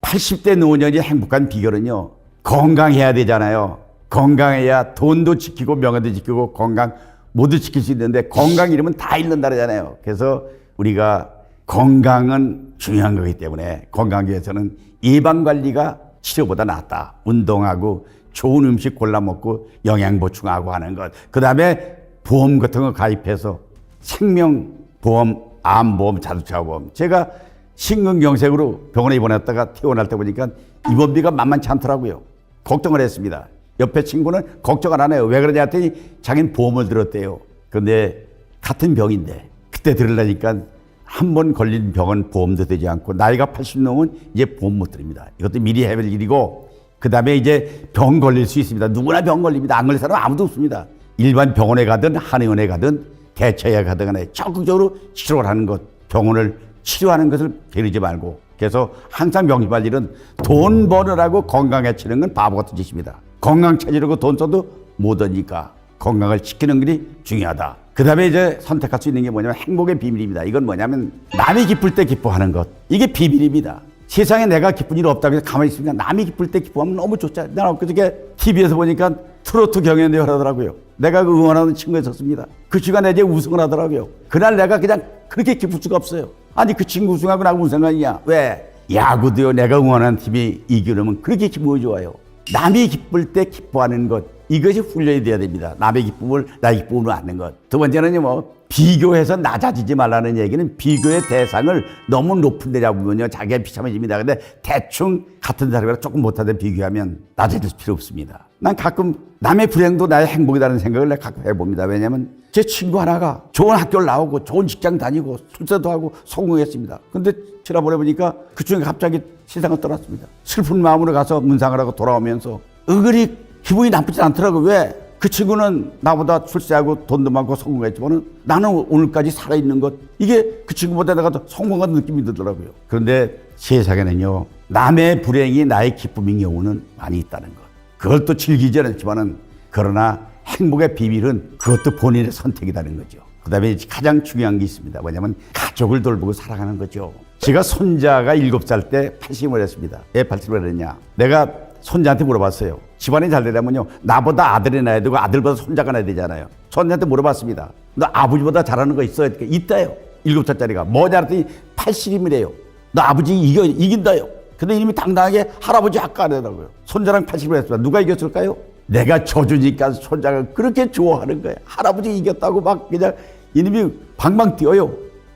80대 노년이 행복한 비결은요, 건강해야 되잖아요. 건강해야 돈도 지키고 명예도 지키고 건강 모두 지킬 수 있는데, 건강 잃으면 다 잃는다 그러잖아요. 그래서 우리가 건강은 중요한 거기 때문에 건강 위해서는 예방관리가 치료보다 낫다. 운동하고 좋은 음식 골라 먹고 영양 보충하고 하는 것. 그 다음에 보험 같은 거 가입해서 생명보험, 암보험, 자동차보험. 제가 심근경색으로 병원에 입원했다가 퇴원할 때 보니까 입원비가 만만치 않더라고요. 걱정을 했습니다. 옆에 친구는 걱정 안 해요. 왜 그러냐 했더니 자기는 보험을 들었대요. 근데 같은 병인데 그때 들으려니까 한 번 걸린 병은 보험도 되지 않고 나이가 80 넘으면 이제 보험 못 드립니다. 이것도 미리 해야 할 일이고, 그 다음에 이제 병 걸릴 수 있습니다. 누구나 병 걸립니다. 안 걸릴 사람은 아무도 없습니다. 일반 병원에 가든 한의원에 가든 대처에 가든 간에 적극적으로 치료를 하는 것, 병원을 치료하는 것을 게으르지 말고. 그래서 항상 명심할 일은 돈 버느라고 건강에 치는 건 바보 같은 짓입니다. 건강 찾으려고 돈 써도 못 얻으니까 건강을 지키는 일이 중요하다. 그 다음에 이제 선택할 수 있는 게 뭐냐면 행복의 비밀입니다. 이건 뭐냐면 남이 기쁠 때 기뻐하는 것. 이게 비밀입니다. 세상에 내가 기쁜 일 없다고 해서 가만히 있으니까 남이 기쁠 때 기뻐하면 너무 좋잖아요. 나는 그저께 TV에서 보니까 트로트 경연대회 하더라고요. 내가 그 응원하는 친구가 있었습니다. 그 시간에 이제 우승을 하더라고요. 그날 내가 그냥 그렇게 기쁠 수가 없어요. 아니 그 친구 우승하고 나하고 무슨 상관이냐. 왜? 야구도요, 내가 응원하는 팀이 이기려면 그렇게 기분이 좋아요. 남이 기쁠 때 기뻐하는 것, 이것이 훈련이 돼야 됩니다. 남의 기쁨을 나의 기쁨으로 하는 것. 두 번째는요, 비교해서 낮아지지 말라는 얘기는 비교의 대상을 너무 높은 데 잡으면요, 자기가 비참해집니다. 근데 대충 같은 사람이랑 조금 못하든 비교하면 낮아질 필요 없습니다. 난 가끔 남의 불행도 나의 행복이라는 생각을 내가 가끔 해봅니다. 왜냐하면 제 친구 하나가 좋은 학교를 나오고 좋은 직장 다니고 출세도 하고 성공했습니다. 근데 지나보내보니까 그 중에 갑자기 세상을 떠났습니다. 슬픈 마음으로 가서 문상을 하고 돌아오면서 은근히 기분이 나쁘지 않더라고요. 왜? 그 친구는 나보다 출세하고 돈도 많고 성공했지만 나는 오늘까지 살아있는 것, 이게 그 친구보다 내가 더 성공한 느낌이 들더라고요. 그런데 세상에는요, 남의 불행이 나의 기쁨인 경우는 많이 있다는 것. 그걸 또 즐기지 않았지만은, 그러나 행복의 비밀은 그것도 본인의 선택이라는 거죠. 그 다음에 가장 중요한 게 있습니다. 뭐냐면 가족을 돌보고 살아가는 거죠. 제가 손자가 7살 때 팔심을 했습니다. 왜 팔심을 했냐? 내가 손자한테 물어봤어요. 집안이 잘 되려면요, 나보다 아들이 나야 되고 아들보다 손자가 나야 되잖아요. 손자한테 물어봤습니다. 너 아버지보다 잘하는 거 있어요? 있다요. 7살짜리가. 뭐냐 했더니 80이래요. 너 아버지 이긴다요. 근데 이놈이 당당하게 할아버지 아까 하더라고요. 손자랑 80을 했습니다. 누가 이겼을까요? 내가 져주니까 손자가 그렇게 좋아하는 거예요. 할아버지 이겼다고 막 그냥 이놈이 방방 뛰어요.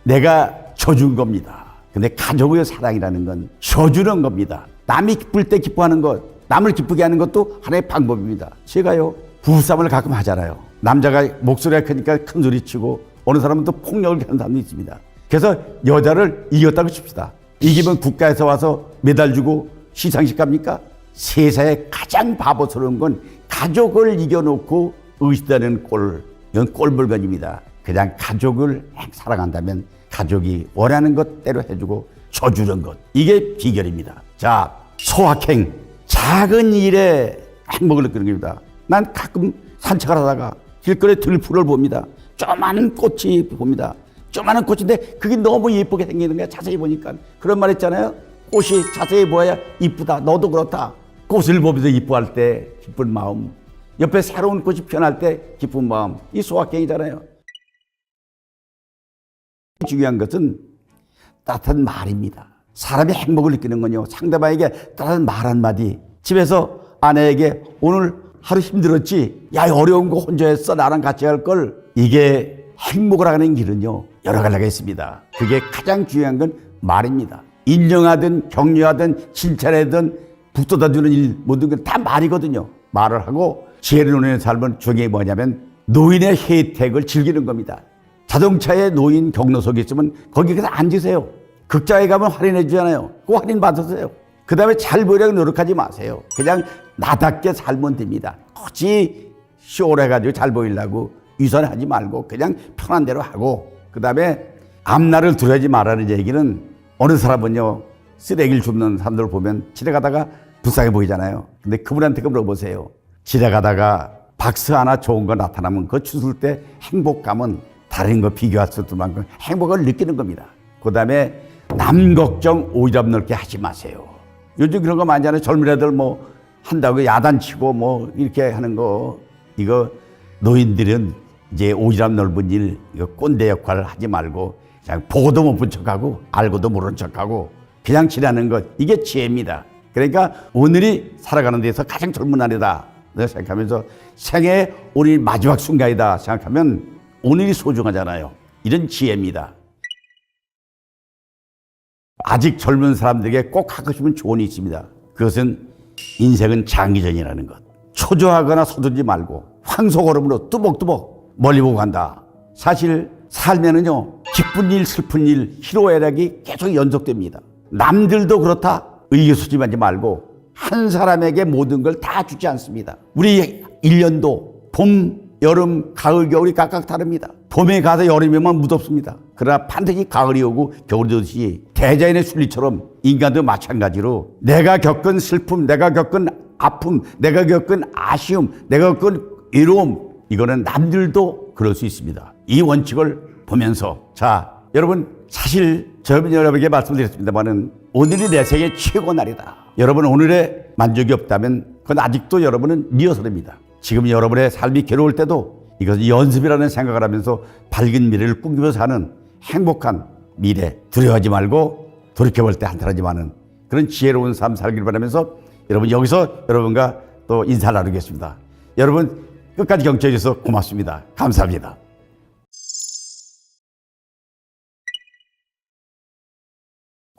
내가 져준 겁니다. 근데 가족의 사랑이라는 건 져주는 겁니다. 남이 기쁠 때 기뻐하는 것, 남을 기쁘게 하는 것도 하나의 방법입니다. 제가요, 부부싸움을 가끔 하잖아요. 남자가 목소리가 크니까 큰 소리 치고 어느 사람은 또 폭력을 하는 사람도 있습니다. 그래서 여자를 이겼다고 칩시다. 이기면 국가에서 와서 메달 주고 시상식 갑니까? 세상에 가장 바보스러운 건 가족을 이겨놓고 의식되는 꼴. 이건 꼴물건입니다. 그냥 가족을 사랑한다면 가족이 원하는 것대로 해주고 줘주는 것. 이게 비결입니다. 자, 소확행. 작은 일에 행복을 느끼는 겁니다. 난 가끔 산책을 하다가 길거리에 들풀을 봅니다. 조그마한 꽃이 봅니다. 조그마한 꽃인데 그게 너무 예쁘게 생기는 거야. 자세히 보니까. 그런 말 있잖아요. 꽃이 자세히 보아야 이쁘다. 너도 그렇다. 꽃을 보면서 이뻐할 때 기쁜 마음. 옆에 새로운 꽃이 피어날 때 기쁜 마음. 이 소확행이잖아요. 중요한 것은 따뜻한 말입니다. 사람이 행복을 느끼는 건요. 상대방에게 따뜻한 말 한마디. 집에서 아내에게 오늘 하루 힘들었지? 야, 어려운 거 혼자 했어. 나랑 같이 할 걸. 이게 행복을 하는 길은요. 여러 가지가 있습니다. 그게 가장 중요한 건 말입니다. 인정하든 격려하든 칭찬하든 북돋아주는 일 모든 건 다 말이거든요. 말을 하고 지혜를 누리는 삶은 중요한 게 뭐냐면 노인의 혜택을 즐기는 겁니다. 자동차에 노인 경로석이 있으면 거기 가서 앉으세요. 극장에 가면 할인해 주잖아요. 그 할인 받으세요. 그 다음에 잘 보이려고 노력하지 마세요. 그냥 나답게 살면 됩니다. 굳이 쇼를 해가지고 잘 보이려고 위선하지 말고 그냥 편한 대로 하고, 그 다음에 앞날을 두려워하지 말라는 얘기는 어느 사람은요 쓰레기를 줍는 사람들 보면 지나가다가 불쌍해 보이잖아요. 근데 그분한테 물어보세요. 지나가다가 박스 하나 좋은 거 나타나면 그거 주술 때 행복감은 다른 거 비교할 수 없을 만큼 행복을 느끼는 겁니다. 그 다음에 남 걱정 오지랖 넓게 하지 마세요. 요즘 그런 거 많잖아요. 젊은 애들 뭐 한다고 야단치고 뭐 이렇게 하는 거. 이거 노인들은 이제 오지랖 넓은 일, 이거 꼰대 역할을 하지 말고 그냥 보고도 못 본 척하고 알고도 모르는 척하고 그냥 지나는 것. 이게 지혜입니다. 그러니까 오늘이 살아가는 데서 가장 젊은 날이다 내가 생각하면서 생애 오늘 마지막 순간이다 생각하면 오늘이 소중하잖아요. 이런 지혜입니다. 아직 젊은 사람들에게 꼭 하고 싶은 조언이 있습니다. 그것은 인생은 장기전이라는 것. 초조하거나 서두르지 말고 황소걸음으로 뚜벅뚜벅 멀리 보고 간다. 사실 살면은요 기쁜 일, 슬픈 일, 희로애락이 계속 연속됩니다. 남들도 그렇다 의기소침하지 말고 한 사람에게 모든 걸 다 주지 않습니다. 우리 1년도 봄, 여름, 가을, 겨울이 각각 다릅니다. 봄에 가서 여름이면 무덥습니다. 그러나 반드시 가을이 오고 겨울이 오듯이 대자연의 순리처럼 인간도 마찬가지로 내가 겪은 슬픔, 내가 겪은 아픔, 내가 겪은 아쉬움, 내가 겪은 외로움, 이거는 남들도 그럴 수 있습니다. 이 원칙을 보면서 자, 여러분 사실 저는 여러분에게 말씀드렸습니다만은 오늘이 내 생애 최고 날이다. 여러분 오늘의 만족이 없다면 그건 아직도 여러분은 리허설입니다. 지금 여러분의 삶이 괴로울 때도 이것은 연습이라는 생각을 하면서 밝은 미래를 꿈꾸면서 사는 행복한 미래, 두려워하지 말고 돌이켜볼 때 한탄하지 마는 그런 지혜로운 삶 살기를 바라면서 여러분 여기서 여러분과 또 인사를 나누겠습니다. 여러분 끝까지 경청해 주셔서 고맙습니다. 감사합니다.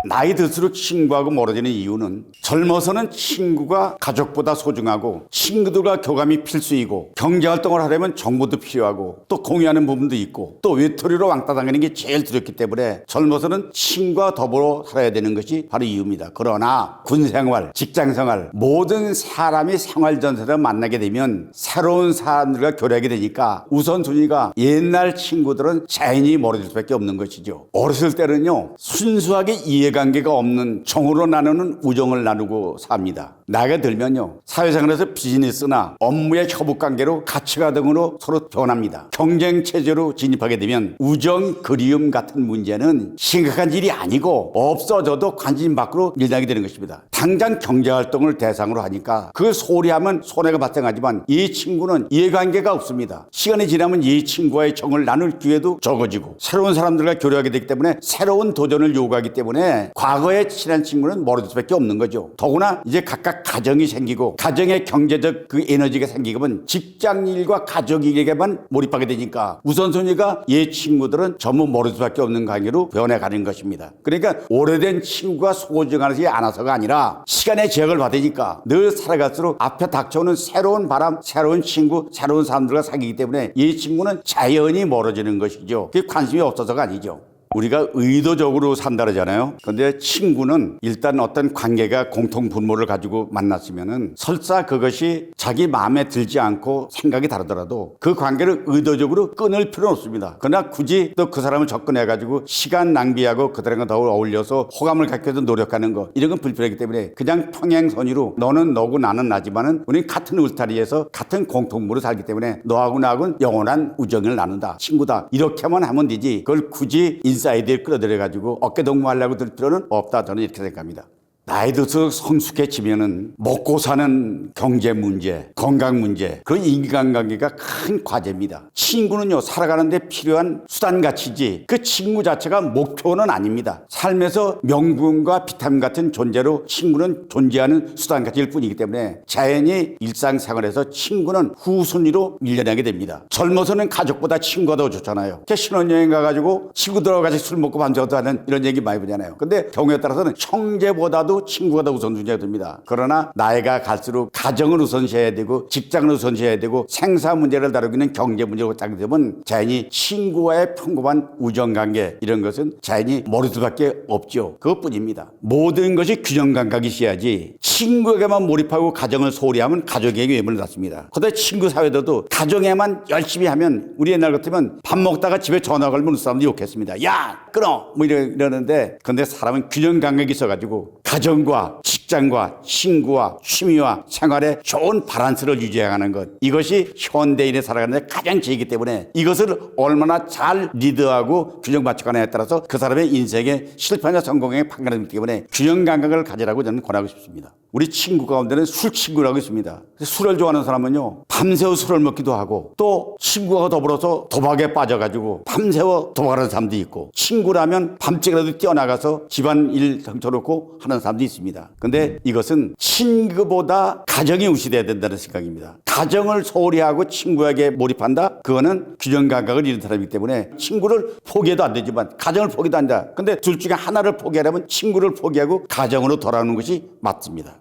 나이 들수록 친구하고 멀어지는 이유는 젊어서는 친구가 가족보다 소중하고 친구들과 교감이 필수이고 경제활동을 하려면 정보도 필요하고 또 공유하는 부분도 있고 또 외톨이로 왕따 당하는 게 제일 두렵기 때문에 젊어서는 친구와 더불어 살아야 되는 것이 바로 이유입니다. 그러나 군생활, 직장생활 모든 사람이 생활전선에서 만나게 되면 새로운 사람들과 교류하게 되니까 우선순위가 옛날 친구들은 자연히 멀어질 수밖에 없는 것이죠. 어렸을 때는요 순수하게 이해관계가 없는 정으로 나누는 우정을 나누고 삽니다. 나이가 들면요 사회생활에서 비즈니스나 업무의 협업관계로 가치가 등으로 서로 변합니다. 경쟁체제로 진입하게 되면 우정, 그리움 같은 문제는 심각한 일이 아니고 없어져도 관심 밖으로 일어나게 되는 것입니다. 당장 경제활동을 대상으로 하니까 그 소리하면 손해가 발생하지만 이 친구는 이해관계가 없습니다. 시간이 지나면 이 친구와의 정을 나눌 기회도 적어지고 새로운 사람들과 교류하게 되기 때문에 새로운 도전을 요구하기 때문에 과거에 친한 친구는 멀어질 수밖에 없는 거죠. 더구나 이제 각각 내가 가정이 생기고 가정의 경제적 그 에너지가 생기면 직장일과 가족일에게만 몰입하게 되니까 우선순위가 얘 친구들은 전부 모를 수밖에 없는 관계로 변해가는 것입니다. 그러니까 오래된 친구가 소중하지 않아서가 아니라 시간의 제약을 받으니까 늘 살아갈수록 앞에 닥쳐오는 새로운 바람, 새로운 친구, 새로운 사람들과 사귀기 때문에 이 친구는 자연히 멀어지는 것이죠. 그게 관심이 없어서가 아니죠. 우리가 의도적으로 산다 그러잖아요. 그런데 친구는 일단 어떤 관계가 공통 분모를 가지고 만났으면은 설사 그것이 자기 마음에 들지 않고 생각이 다르더라도 그 관계를 의도적으로 끊을 필요는 없습니다. 그러나 굳이 또 그 사람을 접근해 가지고 시간 낭비하고 그 사람과 더 어울려서 호감을 갖기 위해서 노력하는 거 이런 건 불필요하기 때문에 그냥 평행선이로 너는 너고 나는 나지만은 우리는 같은 울타리에서 같은 공통물을 살기 때문에 너하고 나하고는 영원한 우정을 나눈다. 친구다. 이렇게만 하면 되지. 그걸 굳이 인사이드에 끌어들여가지고 어깨동무하려고 들 필요는 없다. 저는 이렇게 생각합니다. 나이 들수록 성숙해지면은 먹고 사는 경제 문제, 건강 문제, 그런 인간관계가 큰 과제입니다. 친구는요, 살아가는데 필요한 수단가치지 그 친구 자체가 목표는 아닙니다. 삶에서 명분과 비타민 같은 존재로 친구는 존재하는 수단가치일 뿐이기 때문에 자연히 일상생활에서 친구는 후순위로 밀려나게 됩니다. 젊어서는 가족보다 친구가 더 좋잖아요. 신혼여행 가가지고 친구들하고 같이 술 먹고 밤새워도 하는 이런 얘기 많이 보잖아요. 근데 경우에 따라서는 형제보다도 친구가 더 우선순위가 됩니다. 그러나 나이가 갈수록 가정을 우선시해야 되고 직장을 우선시해야 되고 생사 문제를 다루고 있는 경제 문제로 따게 되면 자연히 친구와의 평범한 우정관계 이런 것은 자연히 모를 수밖에 없죠. 그것뿐입니다. 모든 것이 균형 감각이 있어야지 친구에게만 몰입하고 가정을 소홀히 하면 가족에게 외면을 받습니다. 그런데 친구 사회도 가정에만 열심히 하면 우리 옛날 같으면 밥 먹다가 집에 전화 걸면 사람들이 욕했습니다. 야 끊어 뭐 이러는데 근데 사람은 균형 감각이 있어가지고 가정과 직장과 친구와 취미와 생활에 좋은 밸런스를 유지해가는 것 이것이 현대인의 살아가는 데 가장 제이기 때문에 이것을 얼마나 잘 리드하고 균형 맞춰가느냐에 따라서 그 사람의 인생의 실패나 성공에 판가름이기 때문에 균형 감각을 가지라고 저는 권하고 싶습니다. 우리 친구 가운데는 술 친구라고 있습니다. 술을 좋아하는 사람은요 밤새워 술을 먹기도 하고 또 친구와 더불어서 도박에 빠져가지고 밤새워 도박하는 사람도 있고 친구라면 밤중이라도 뛰어나가서 집안일 정쳐놓고 하는 사람도 있습니다. 근데 이것은 친구보다 가정이 우시돼야 된다는 생각입니다. 가정을 소홀히 하고 친구에게 몰입한다? 그거는 균형 감각을 잃은 사람이기 때문에 친구를 포기해도 안 되지만 가정을 포기도 안 된다. 근데 둘 중에 하나를 포기하려면 친구를 포기하고 가정으로 돌아오는 것이 맞습니다.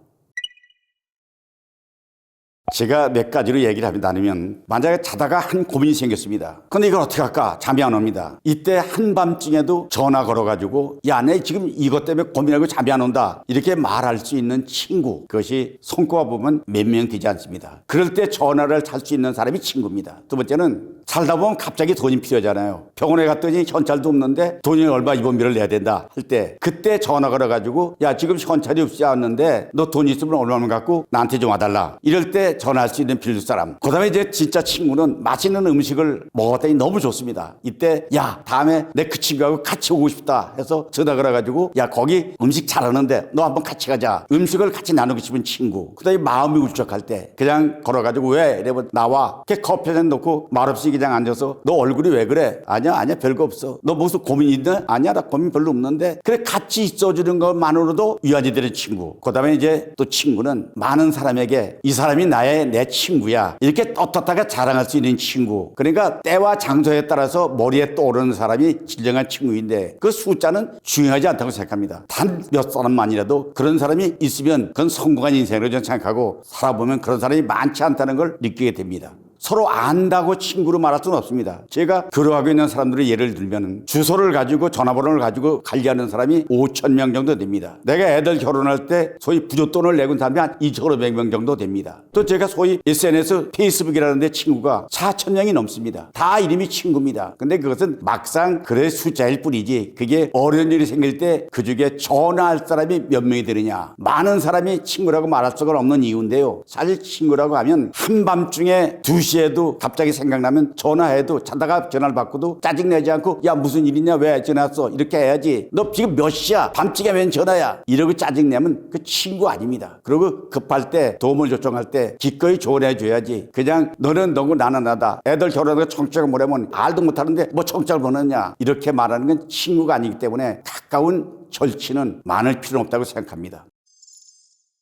제가 몇 가지로 얘기를 나누면 만약에 자다가 한 고민이 생겼습니다. 근데 이걸 어떻게 할까? 잠이 안 옵니다. 이때 한밤중에도 전화 걸어가지고 야, 내 지금 이것 때문에 고민하고 잠이 안 온다. 이렇게 말할 수 있는 친구. 그것이 손꼽아 보면 몇 명 되지 않습니다. 그럴 때 전화를 할 수 있는 사람이 친구입니다. 두 번째는 살다 보면 갑자기 돈이 필요하잖아요. 병원에 갔더니 현찰도 없는데 돈이 얼마 입원비를 내야 된다 할 때 그때 전화 걸어가지고 야 지금 현찰이 없지 않는데 너 돈 있으면 얼마만 갖고 나한테 좀 와달라. 이럴 때 전화할 수 있는 빌드 사람. 그 다음에 이제 진짜 친구는 맛있는 음식을 먹었더니 너무 좋습니다. 이때 야 다음에 내 그 친구하고 같이 오고 싶다 해서 전화 걸어가지고 야 거기 음식 잘하는데 너 한번 같이 가자. 음식을 같이 나누고 싶은 친구. 그 다음에 마음이 울적할 때 그냥 걸어가지고 왜 이러면 나와. 이렇게 커피 한 놓고 말없이 그냥 앉아서 너 얼굴이 왜 그래? 아니야 별거 없어. 너 무슨 고민 있나? 아니야 나 고민 별로 없는데. 그래 같이 있어주는 것만으로도 위안이 되는 친구. 그 다음에 이제 또 친구는 많은 사람에게 이 사람이 내 친구야 이렇게 떳떳하게 자랑할 수 있는 친구. 그러니까 때와 장소에 따라서 머리에 떠오르는 사람이 진정한 친구인데 그 숫자는 중요하지 않다고 생각합니다. 단 몇 사람만이라도 그런 사람이 있으면 그건 성공한 인생으로 저는 생각하고 살아보면 그런 사람이 많지 않다는 걸 느끼게 됩니다. 서로 안다고 친구로 말할 수는 없습니다. 제가 교류하고 있는 사람들의 예를 들면 주소를 가지고 전화번호를 가지고 관리하는 사람이 5,000명 정도 됩니다. 내가 애들 결혼할 때 소위 부잣돈을 내고 사람이 한 2,500명 정도 됩니다. 또 제가 소위 SNS 페이스북이라는 데 친구가 4,000명이 넘습니다. 다 이름이 친구입니다. 근데 그것은 막상 그래 숫자일 뿐이지 그게 어려운 일이 생길 때 그중에 전화할 사람이 몇 명이 되느냐. 많은 사람이 친구라고 말할 수가 없는 이유인데요. 사실 친구라고 하면 한밤중에 2시에도 갑자기 생각나면 전화해도 자다가 전화를 받고도 짜증내지 않고 야 무슨 일이냐 왜 전화했어 이렇게 해야지. 너 지금 몇 시야 밤중에 웬 전화야 이러고 짜증내면 그 친구 아닙니다. 그리고 급할 때 도움을 요청할 때 기꺼이 조언해줘야지. 그냥 너는 너고 나는 나다. 애들 결혼하고 청첩을 보내면 알도 못하는데 뭐 청첩을 보냈냐 이렇게 말하는 건 친구가 아니기 때문에 가까운 절친은 많을 필요는 없다고 생각합니다.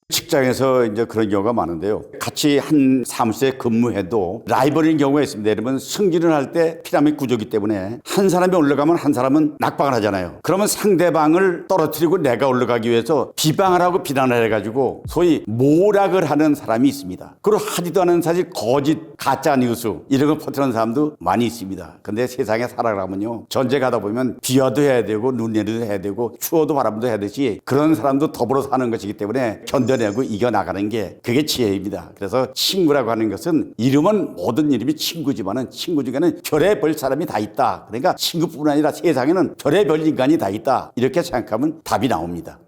직장에서 이제 그런 경우가 많은데요. 같이 한 사무실에 근무해도 라이벌인 경우가 있습니다. 여러분 승진을 할 때 피라미드 구조기 때문에 한 사람이 올라가면 한 사람은 낙방을 하잖아요. 그러면 상대방을 떨어뜨리고 내가 올라가기 위해서 비방을 하고 비난을 해가지고 소위 모락을 하는 사람이 있습니다. 그리고 하지도 않은 사실 거짓 가짜 뉴스 이런 걸 퍼뜨리는 사람도 많이 있습니다. 근데 세상에 살아가면요 전쟁 가다 보면 비와도 해야 되고 눈 내리도 해야 되고 추워도 바람도 해야 되지 그런 사람도 더불어 사는 것이기 때문에 견뎌내고 이겨나가는 게 그게 지혜입니다. 그래서 친구라고 하는 것은 이름은 모든 이름이 친구지만은 친구 중에는 별의별 사람이 다 있다. 그러니까 친구뿐 아니라 세상에는 별의별 인간이 다 있다. 이렇게 생각하면 답이 나옵니다.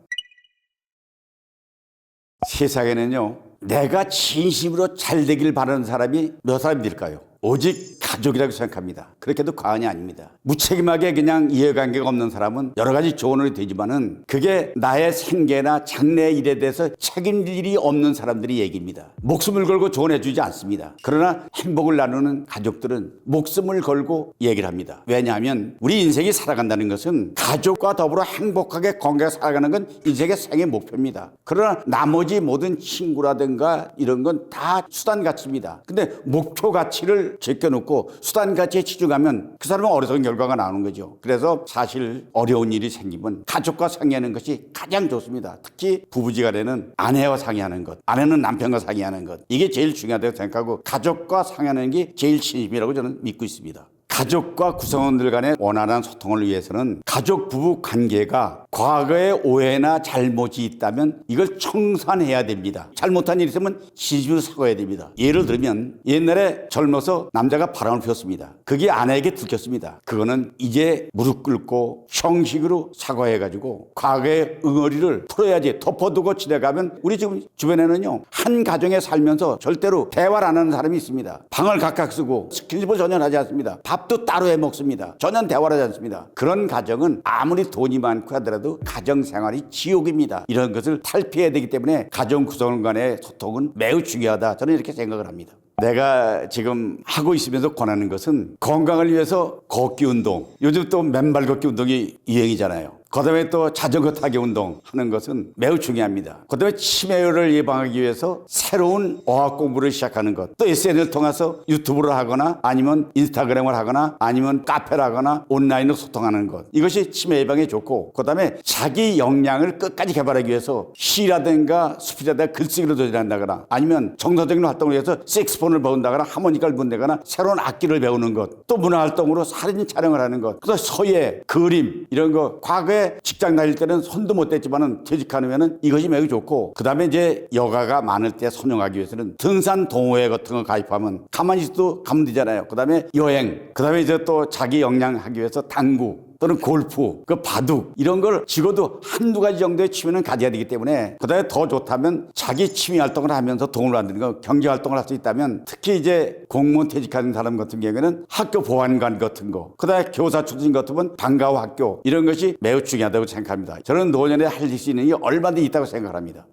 세상에는요 내가 진심으로 잘 되길 바라는 사람이 몇 사람일까요? 오직 가족이라고 생각합니다. 그렇게도 과언이 아닙니다. 무책임하게 그냥 이해관계가 없는 사람은 여러 가지 조언이 되지만은 그게 나의 생계나 장래 일에 대해서 책임질 일이 없는 사람들이 얘기입니다. 목숨을 걸고 조언해 주지 않습니다. 그러나 행복을 나누는 가족들은 목숨을 걸고 얘기를 합니다. 왜냐하면 우리 인생이 살아간다는 것은 가족과 더불어 행복하게 건강하게 살아가는 건 인생의 생애 목표입니다. 그러나 나머지 모든 친구라든가 이런 건 다 수단 가치입니다. 근데 목표 가치를 제껴놓고 수단 가치에 치중하면 그 사람은 어리석은 결과가 나오는 거죠. 그래서 사실 어려운 일이 생기면 가족과 상의하는 것이 가장 좋습니다. 특히 부부지간에는 아내와 상의하는 것, 아내는 남편과 상의하는 것 이게 제일 중요하다고 생각하고 가족과 상의하는 게 제일 진심이라고 저는 믿고 있습니다. 가족과 구성원들 간의 원활한 소통을 위해서는 가족 부부 관계가 과거의 오해나 잘못이 있다면 이걸 청산해야 됩니다. 잘못한 일이 있으면 진심으로 사과해야 됩니다. 예를 들면 옛날에 젊어서 남자가 바람을 피웠습니다. 그게 아내에게 들켰습니다. 그거는 이제 무릎 꿇고 형식으로 사과해가지고 과거의 응어리를 풀어야지. 덮어두고 지나가면 우리 지금 주변에는요 한 가정에 살면서 절대로 대화를 안 하는 사람이 있습니다. 방을 각각 쓰고 스킨십을 전혀 하지 않습니다. 밥도 따로 해 먹습니다. 전혀 대화를 하지 않습니다. 그런 가정은 아무리 돈이 많고 하더라도 가정생활이 지옥입니다. 이런 것을 탈피해야 되기 때문에 가정 구성원 간의 소통은 매우 중요하다. 저는 이렇게 생각을 합니다. 내가 지금 하고 있으면서 권하는 것은 건강을 위해서 걷기 운동, 요즘 또 맨발 걷기 운동이 유행이잖아요. 그다음에 또 자전거 타기 운동 하는 것은 매우 중요합니다. 그다음에 치매를 예방하기 위해서 새로운 어학 공부를 시작하는 것, 또 SNS를 통해서 유튜브를 하거나 아니면 인스타그램을 하거나 아니면 카페를 하거나 온라인으로 소통하는 것, 이것이 치매 예방에 좋고, 그다음에 자기 역량을 끝까지 개발하기 위해서 시라든가 수필에다가 글쓰기를 도전한다거나 아니면 정서적인 활동을 위해서 색스폰을 배운다거나 하모니카를 분다거나 새로운 악기를 배우는 것, 또 문화활동으로 사진 촬영을 하는 것, 또 서예, 그림 이런 거 과거에 직장 다닐 때는 손도 못 댔지만은 퇴직하면은 이것이 매우 좋고, 그 다음에 이제 여가가 많을 때 선용하기 위해서는 등산 동호회 같은 거 가입하면 가만히 있어도 가면 되잖아요. 그 다음에 여행, 그 다음에 이제 또 자기 역량하기 위해서 당구 또는 골프, 그 바둑 이런 걸 적어도 한두 가지 정도의 취미는 가져야 되기 때문에, 그다음에 더 좋다면 자기 취미 활동을 하면서 돈을 만드는 거, 경제 활동을 할 수 있다면 특히 이제 공무원 퇴직하는 사람 같은 경우에는 학교 보안관 같은 거, 그다음에 교사 출신 같으면 방과후 학교 이런 것이 매우 중요하다고 생각합니다. 저는 노년에 할 수 있는 게 얼마든지 있다고 생각합니다.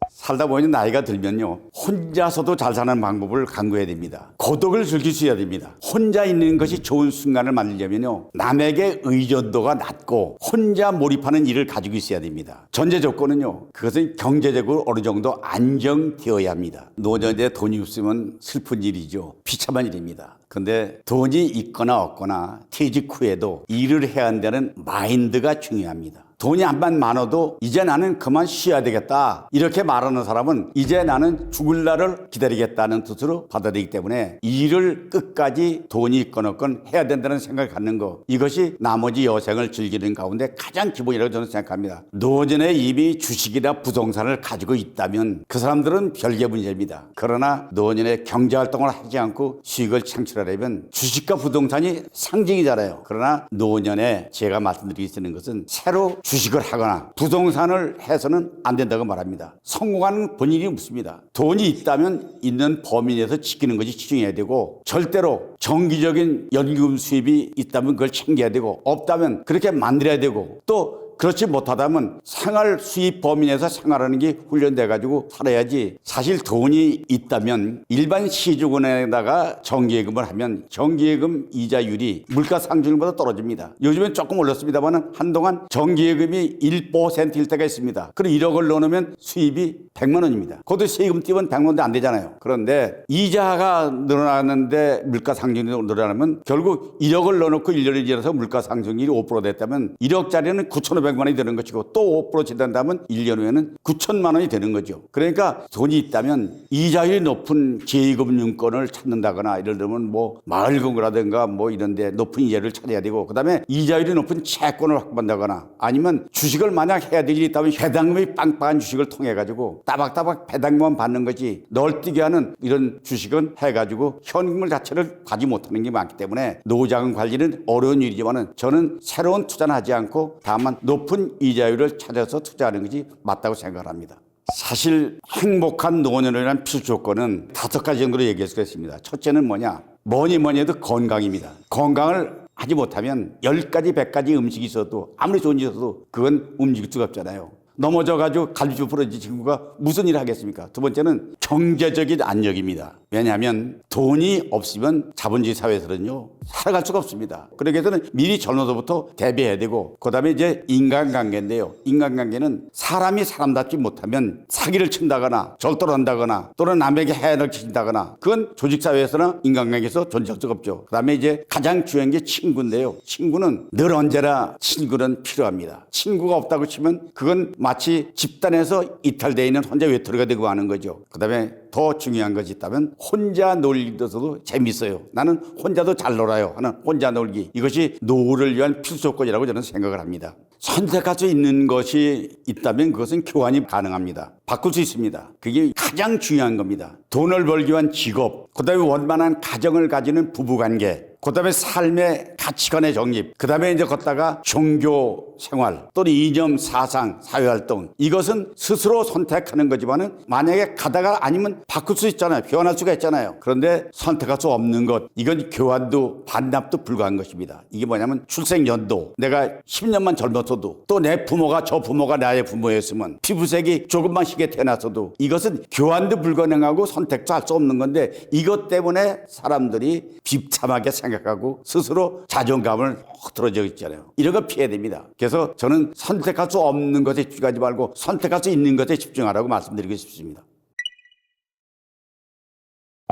살다 보니 나이가 들면요 혼자서도 잘 사는 방법을 강구해야 됩니다. 고독을 즐길 수 있어야 됩니다. 혼자 있는 것이 좋은 순간을 만들려면요 남에게 의존도가 낮고 혼자 몰입하는 일을 가지고 있어야 됩니다. 전제 조건은요 그것은 경제적으로 어느 정도 안정되어야 합니다. 노년에 돈이 없으면 슬픈 일이죠. 비참한 일입니다. 근데 돈이 있거나 없거나 퇴직 후에도 일을 해야 한다는 마인드가 중요합니다. 돈이 안만 많아도 이제 나는 그만 쉬어야 되겠다 이렇게 말하는 사람은 이제 나는 죽을 날을 기다리겠다는 뜻으로 받아들이기 때문에 일을 끝까지 돈이 있건 없건 해야 된다는 생각을 갖는 거, 이것이 나머지 여생을 즐기는 가운데 가장 기본이라고 저는 생각합니다. 노년에 이미 주식이나 부동산을 가지고 있다면 그 사람들은 별개 문제입니다. 그러나 노년에 경제활동을 하지 않고 수익을 창출하려면 주식과 부동산이 상징이잖아요. 그러나 노년에 제가 말씀드리고 있는 것은 새로 주식을 하거나 부동산을 해서는 안 된다고 말합니다. 성공하는 본인이 없습니다. 돈이 있다면 있는 범위 내에서 지키는 것이 집중해야 되고, 절대로 정기적인 연금 수입이 있다면 그걸 챙겨야 되고, 없다면 그렇게 만들어야 되고, 또 그렇지 못하다면 생활 수입 범위 내에서 생활하는 게 훈련돼 가지고 살아야지. 사실 돈이 있다면 일반 시중은행에다가 정기예금을 하면 정기예금 이자율이 물가 상승률보다 떨어집니다. 요즘엔 조금 올랐습니다만 한동안 정기예금이 1%일 때가 있습니다. 그리고 1억을 넣어놓으면 수입이 100만 원입니다. 그것도 세금 띄면 100만 원도 안 되잖아요. 그런데 이자가 늘어나는데 물가 상승률이 늘어나면 결국 1억을 넣어놓고 1년이 지나서 물가 상승률이 5% 됐다면 1억짜리는 9,500만 원이 되는 것이고 또 5% 지난다면 1년 후에는 9천만 원이 되는 거죠. 그러니까 돈이 있다면 이자율이 높은 제2금융권을 찾는다거나 이럴 때면 뭐 마을금고라든가 뭐 이런 데 높은 이자율을 찾아야 되고 그다음에 이자율이 높은 채권을 확보한다거나 아니면 주식을 만약 해야 될 일이 있다면 배당금이 빵빵한 주식을 통해 가지고 따박따박 배당금만 받는 거지 널뛰게 하는 이런 주식은 해가지고 현금을 자체를 가지 못하는 게 많기 때문에 노후자금 관리는 어려운 일이지만은 저는 새로운 투자는 하지 않고 다만 높은 이자율을 찾아서 투자하는 것이 맞다고 생각합니다. 사실 행복한 노년을 위한 필수 조건은 5가지 정도로 얘기할 수가 있습니다. 첫째는 뭐니 해도 건강입니다. 건강을 하지 못하면 10가지 100가지 음식이 있어도 아무리 좋은 일 있어도 그건 움직일 수가 없잖아요. 넘어져가지고 갈비뼈 부러진 친구가 무슨 일을 하겠습니까? 두 번째는 경제적인 안정입니다. 왜냐하면 돈이 없으면 자본주의 사회에서는요 살아갈 수가 없습니다. 그러기 위해서는 미리 젊어서부터 대비해야 되고 그다음에 이제 인간관계인데요. 인간관계는 사람이 사람답지 못하면 사기를 친다거나 절도를 한다거나 또는 남에게 해를 끼친다거나 그건 조직사회에서나 인간관계에서 존재할 수가 없죠. 그다음에 이제 가장 중요한 게 친구인데요. 친구는 늘 언제나 친구는 필요합니다. 친구가 없다고 치면 그건 마치 집단에서 이탈되어 있는 혼자 외톨이가 되고 하는 거죠. 그다음에 더 중요한 것이 있다면 혼자 놀기도 재밌어요. 나는 혼자도 잘 놀아요 하는 혼자 놀기. 이것이 노후를 위한 필수 조건이라고 저는 생각을 합니다. 선택할 수 있는 것이 있다면 그것은 교환이 가능합니다. 바꿀 수 있습니다. 그게 가장 중요한 겁니다. 돈을 벌기 위한 직업, 그다음에 원만한 가정을 가지는 부부관계, 그다음에 삶의 가치관의 정립, 그다음에 이제 걷다가 종교 생활 또는 이념 사상 사회활동 이것은 스스로 선택하는 거지만은 만약에 가다가 아니면 바꿀 수 있잖아요. 교환할 수가 있잖아요. 그런데 선택할 수 없는 것 이건 교환도 반납도 불가한 것입니다. 이게 뭐냐면 출생 연도 내가 10년만 젊었어도 또 내 부모가 저 부모가 나의 부모였으면 피부색이 조금만 희게 태어났어도 이것은 교환도 불가능하고 선택도 할 수 없는 건데 이것 때문에 사람들이 비참하게 생각하고 스스로 자존감을 흐트러져 있잖아요. 이런 거 피해야 됩니다. 그래서 저는 선택할 수 없는 것에 집중하지 말고 선택할 수 있는 것에 집중하라고 말씀드리고 싶습니다.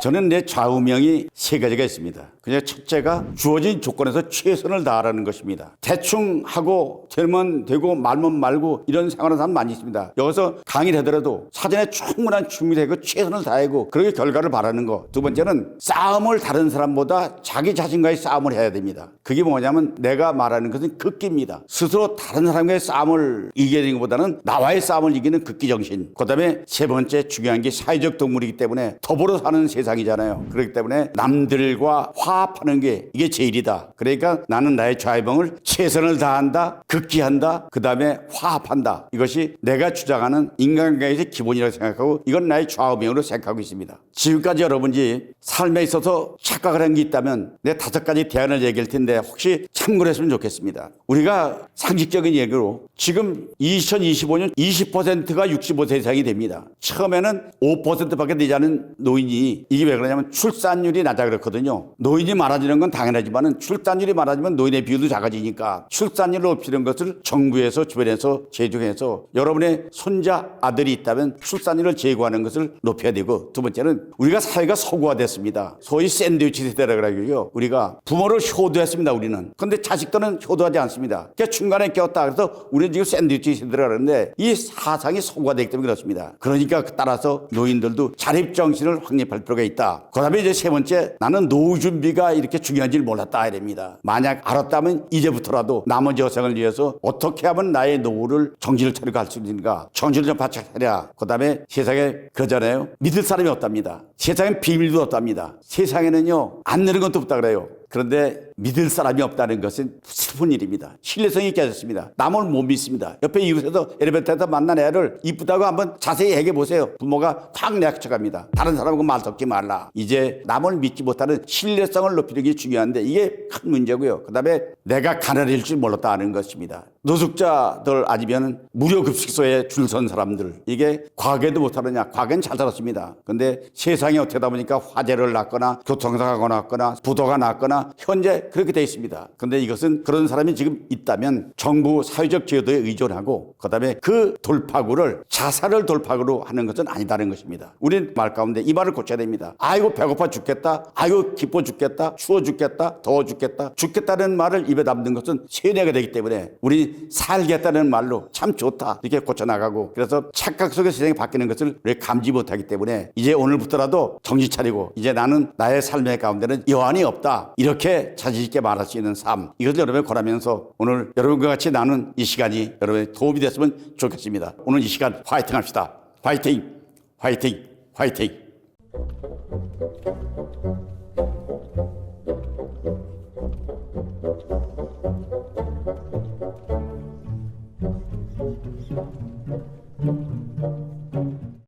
저는 내 좌우명이 3가지가 있습니다. 그냥 첫째가 주어진 조건에서 최선을 다하라는 것입니다. 대충 하고 되면 되고 말면 말고 이런 생활하는 사람 많이 있습니다. 여기서 강의를 하더라도 사전에 충분한 준비를 하고 최선을 다하고 그렇게 결과를 바라는 거. 두 번째는 싸움을 다른 사람보다 자기 자신과의 싸움을 해야 됩니다. 그게 뭐냐면 내가 말하는 것은 극기입니다. 스스로 다른 사람과의 싸움을 이기는 것보다는 나와의 싸움을 이기는 극기 정신. 그다음에 세 번째 중요한 게 사회적 동물이기 때문에 더불어 사는 세상이잖아요. 그렇기 때문에 남들과 화합하는 게 이게 제일이다. 그러니까 나는 나의 좌우명을 최선을 다한다, 극기한다, 그 다음에 화합한다. 이것이 내가 주장하는 인간관계의 기본이라고 생각하고 이건 나의 좌우명으로 생각하고 있습니다. 지금까지 여러분이 삶에 있어서 착각을 한 게 있다면 내 5가지 대안을 얘기할 텐데 혹시 참고를 했으면 좋겠습니다. 우리가 상식적인 얘기로 지금 2025년 20%가 65세 이상이 됩니다. 처음에는 5%밖에 되지 않은 노인이 이게 왜 그러냐면 출산율이 낮아 그렇거든요. 노인이 많아지는 건 당연하지만 출산율이 많아지면 노인의 비율도 작아지니까 출산율을 높이는 것을 정부에서 주변에서 제중해서 여러분의 손자 아들이 있다면 출산율을 제고하는 것을 높여야 되고 두 번째는 우리가 사회가 서구화됐습니다. 소위 샌드위치 세대라고 그러고요. 우리가 부모를 효도했습니다. 우리는. 그런데 자식들은 효도하지 않습니다. 그러니까 중간에 꼈다 그래서 우리는 지금 샌드위치 세대라고 그러는데 이 사상이 서구화되기 때문에 그렇습니다. 그러니까 따라서 노인들도 자립정신을 확립할 필요가 있다. 그 다음에 이제 세 번째 나는 노후 준비가 이렇게 중요한지를 몰랐다 이랍니다. 만약 알았다면 이제부터라도 남은 여생을 위해서 어떻게 하면 나의 노후를 정신을 차리고 갈 수 있는가 정신을 좀 바짝 차려. 그 다음에 세상에 그러잖아요. 믿을 사람이 없답니다. 세상엔 비밀도 없답니다. 세상에는요 안 내는 것도 없다 그래요. 그런데 믿을 사람이 없다는 것은 슬픈 일입니다. 신뢰성이 깨졌습니다. 남을 못 믿습니다. 옆에 이웃에서 엘리베이터에서 만난 애를 이쁘다고 한번 자세히 얘기해 보세요. 부모가 확 내학쳐갑니다. 다른 사람하고 말 섞지 말라. 이제 남을 믿지 못하는 신뢰성을 높이는 게 중요한데 이게 큰 문제고요. 그 다음에 내가 가난해질 줄 몰랐다는 것입니다. 노숙자들 아니면 무료급식소에 줄 선 사람들, 이게 과거에도 못하느냐? 과거엔 잘 살았습니다. 근데 세상이 어떻게 하다 보니까 화재를 났거나 교통사고가 났거나 부도가 났거나 현재 그렇게 돼 있습니다. 근데 이것은 그런 사람이 지금 있다면 정부 사회적 제도에 의존하고 그다음에 그 돌파구를 자살을 돌파구로 하는 것은 아니다는 것입니다. 우리는 말 가운데 이 말을 고쳐야 됩니다. 아이고 배고파 죽겠다. 아이고 기뻐 죽겠다. 추워 죽겠다. 더워 죽겠다. 죽겠다는 말을 입에 담는 것은 세뇌가 되기 때문에 우리 살겠다는 말로 참 좋다 이렇게 고쳐나가고, 그래서 착각 속에 세상이 바뀌는 것을 우리 감지 못하기 때문에 이제 오늘부터라도 정신 차리고 이제 나는 나의 삶의 가운데는 여한이 없다 이렇게 자신 있게 말할 수 있는 삶, 이것을 여러분이 권하면서 오늘 여러분과 같이 나눈 이 시간이 여러분의 도움이 됐으면 좋겠습니다. 오늘 이 시간 화이팅 합시다. 화이팅 화이팅 화이팅.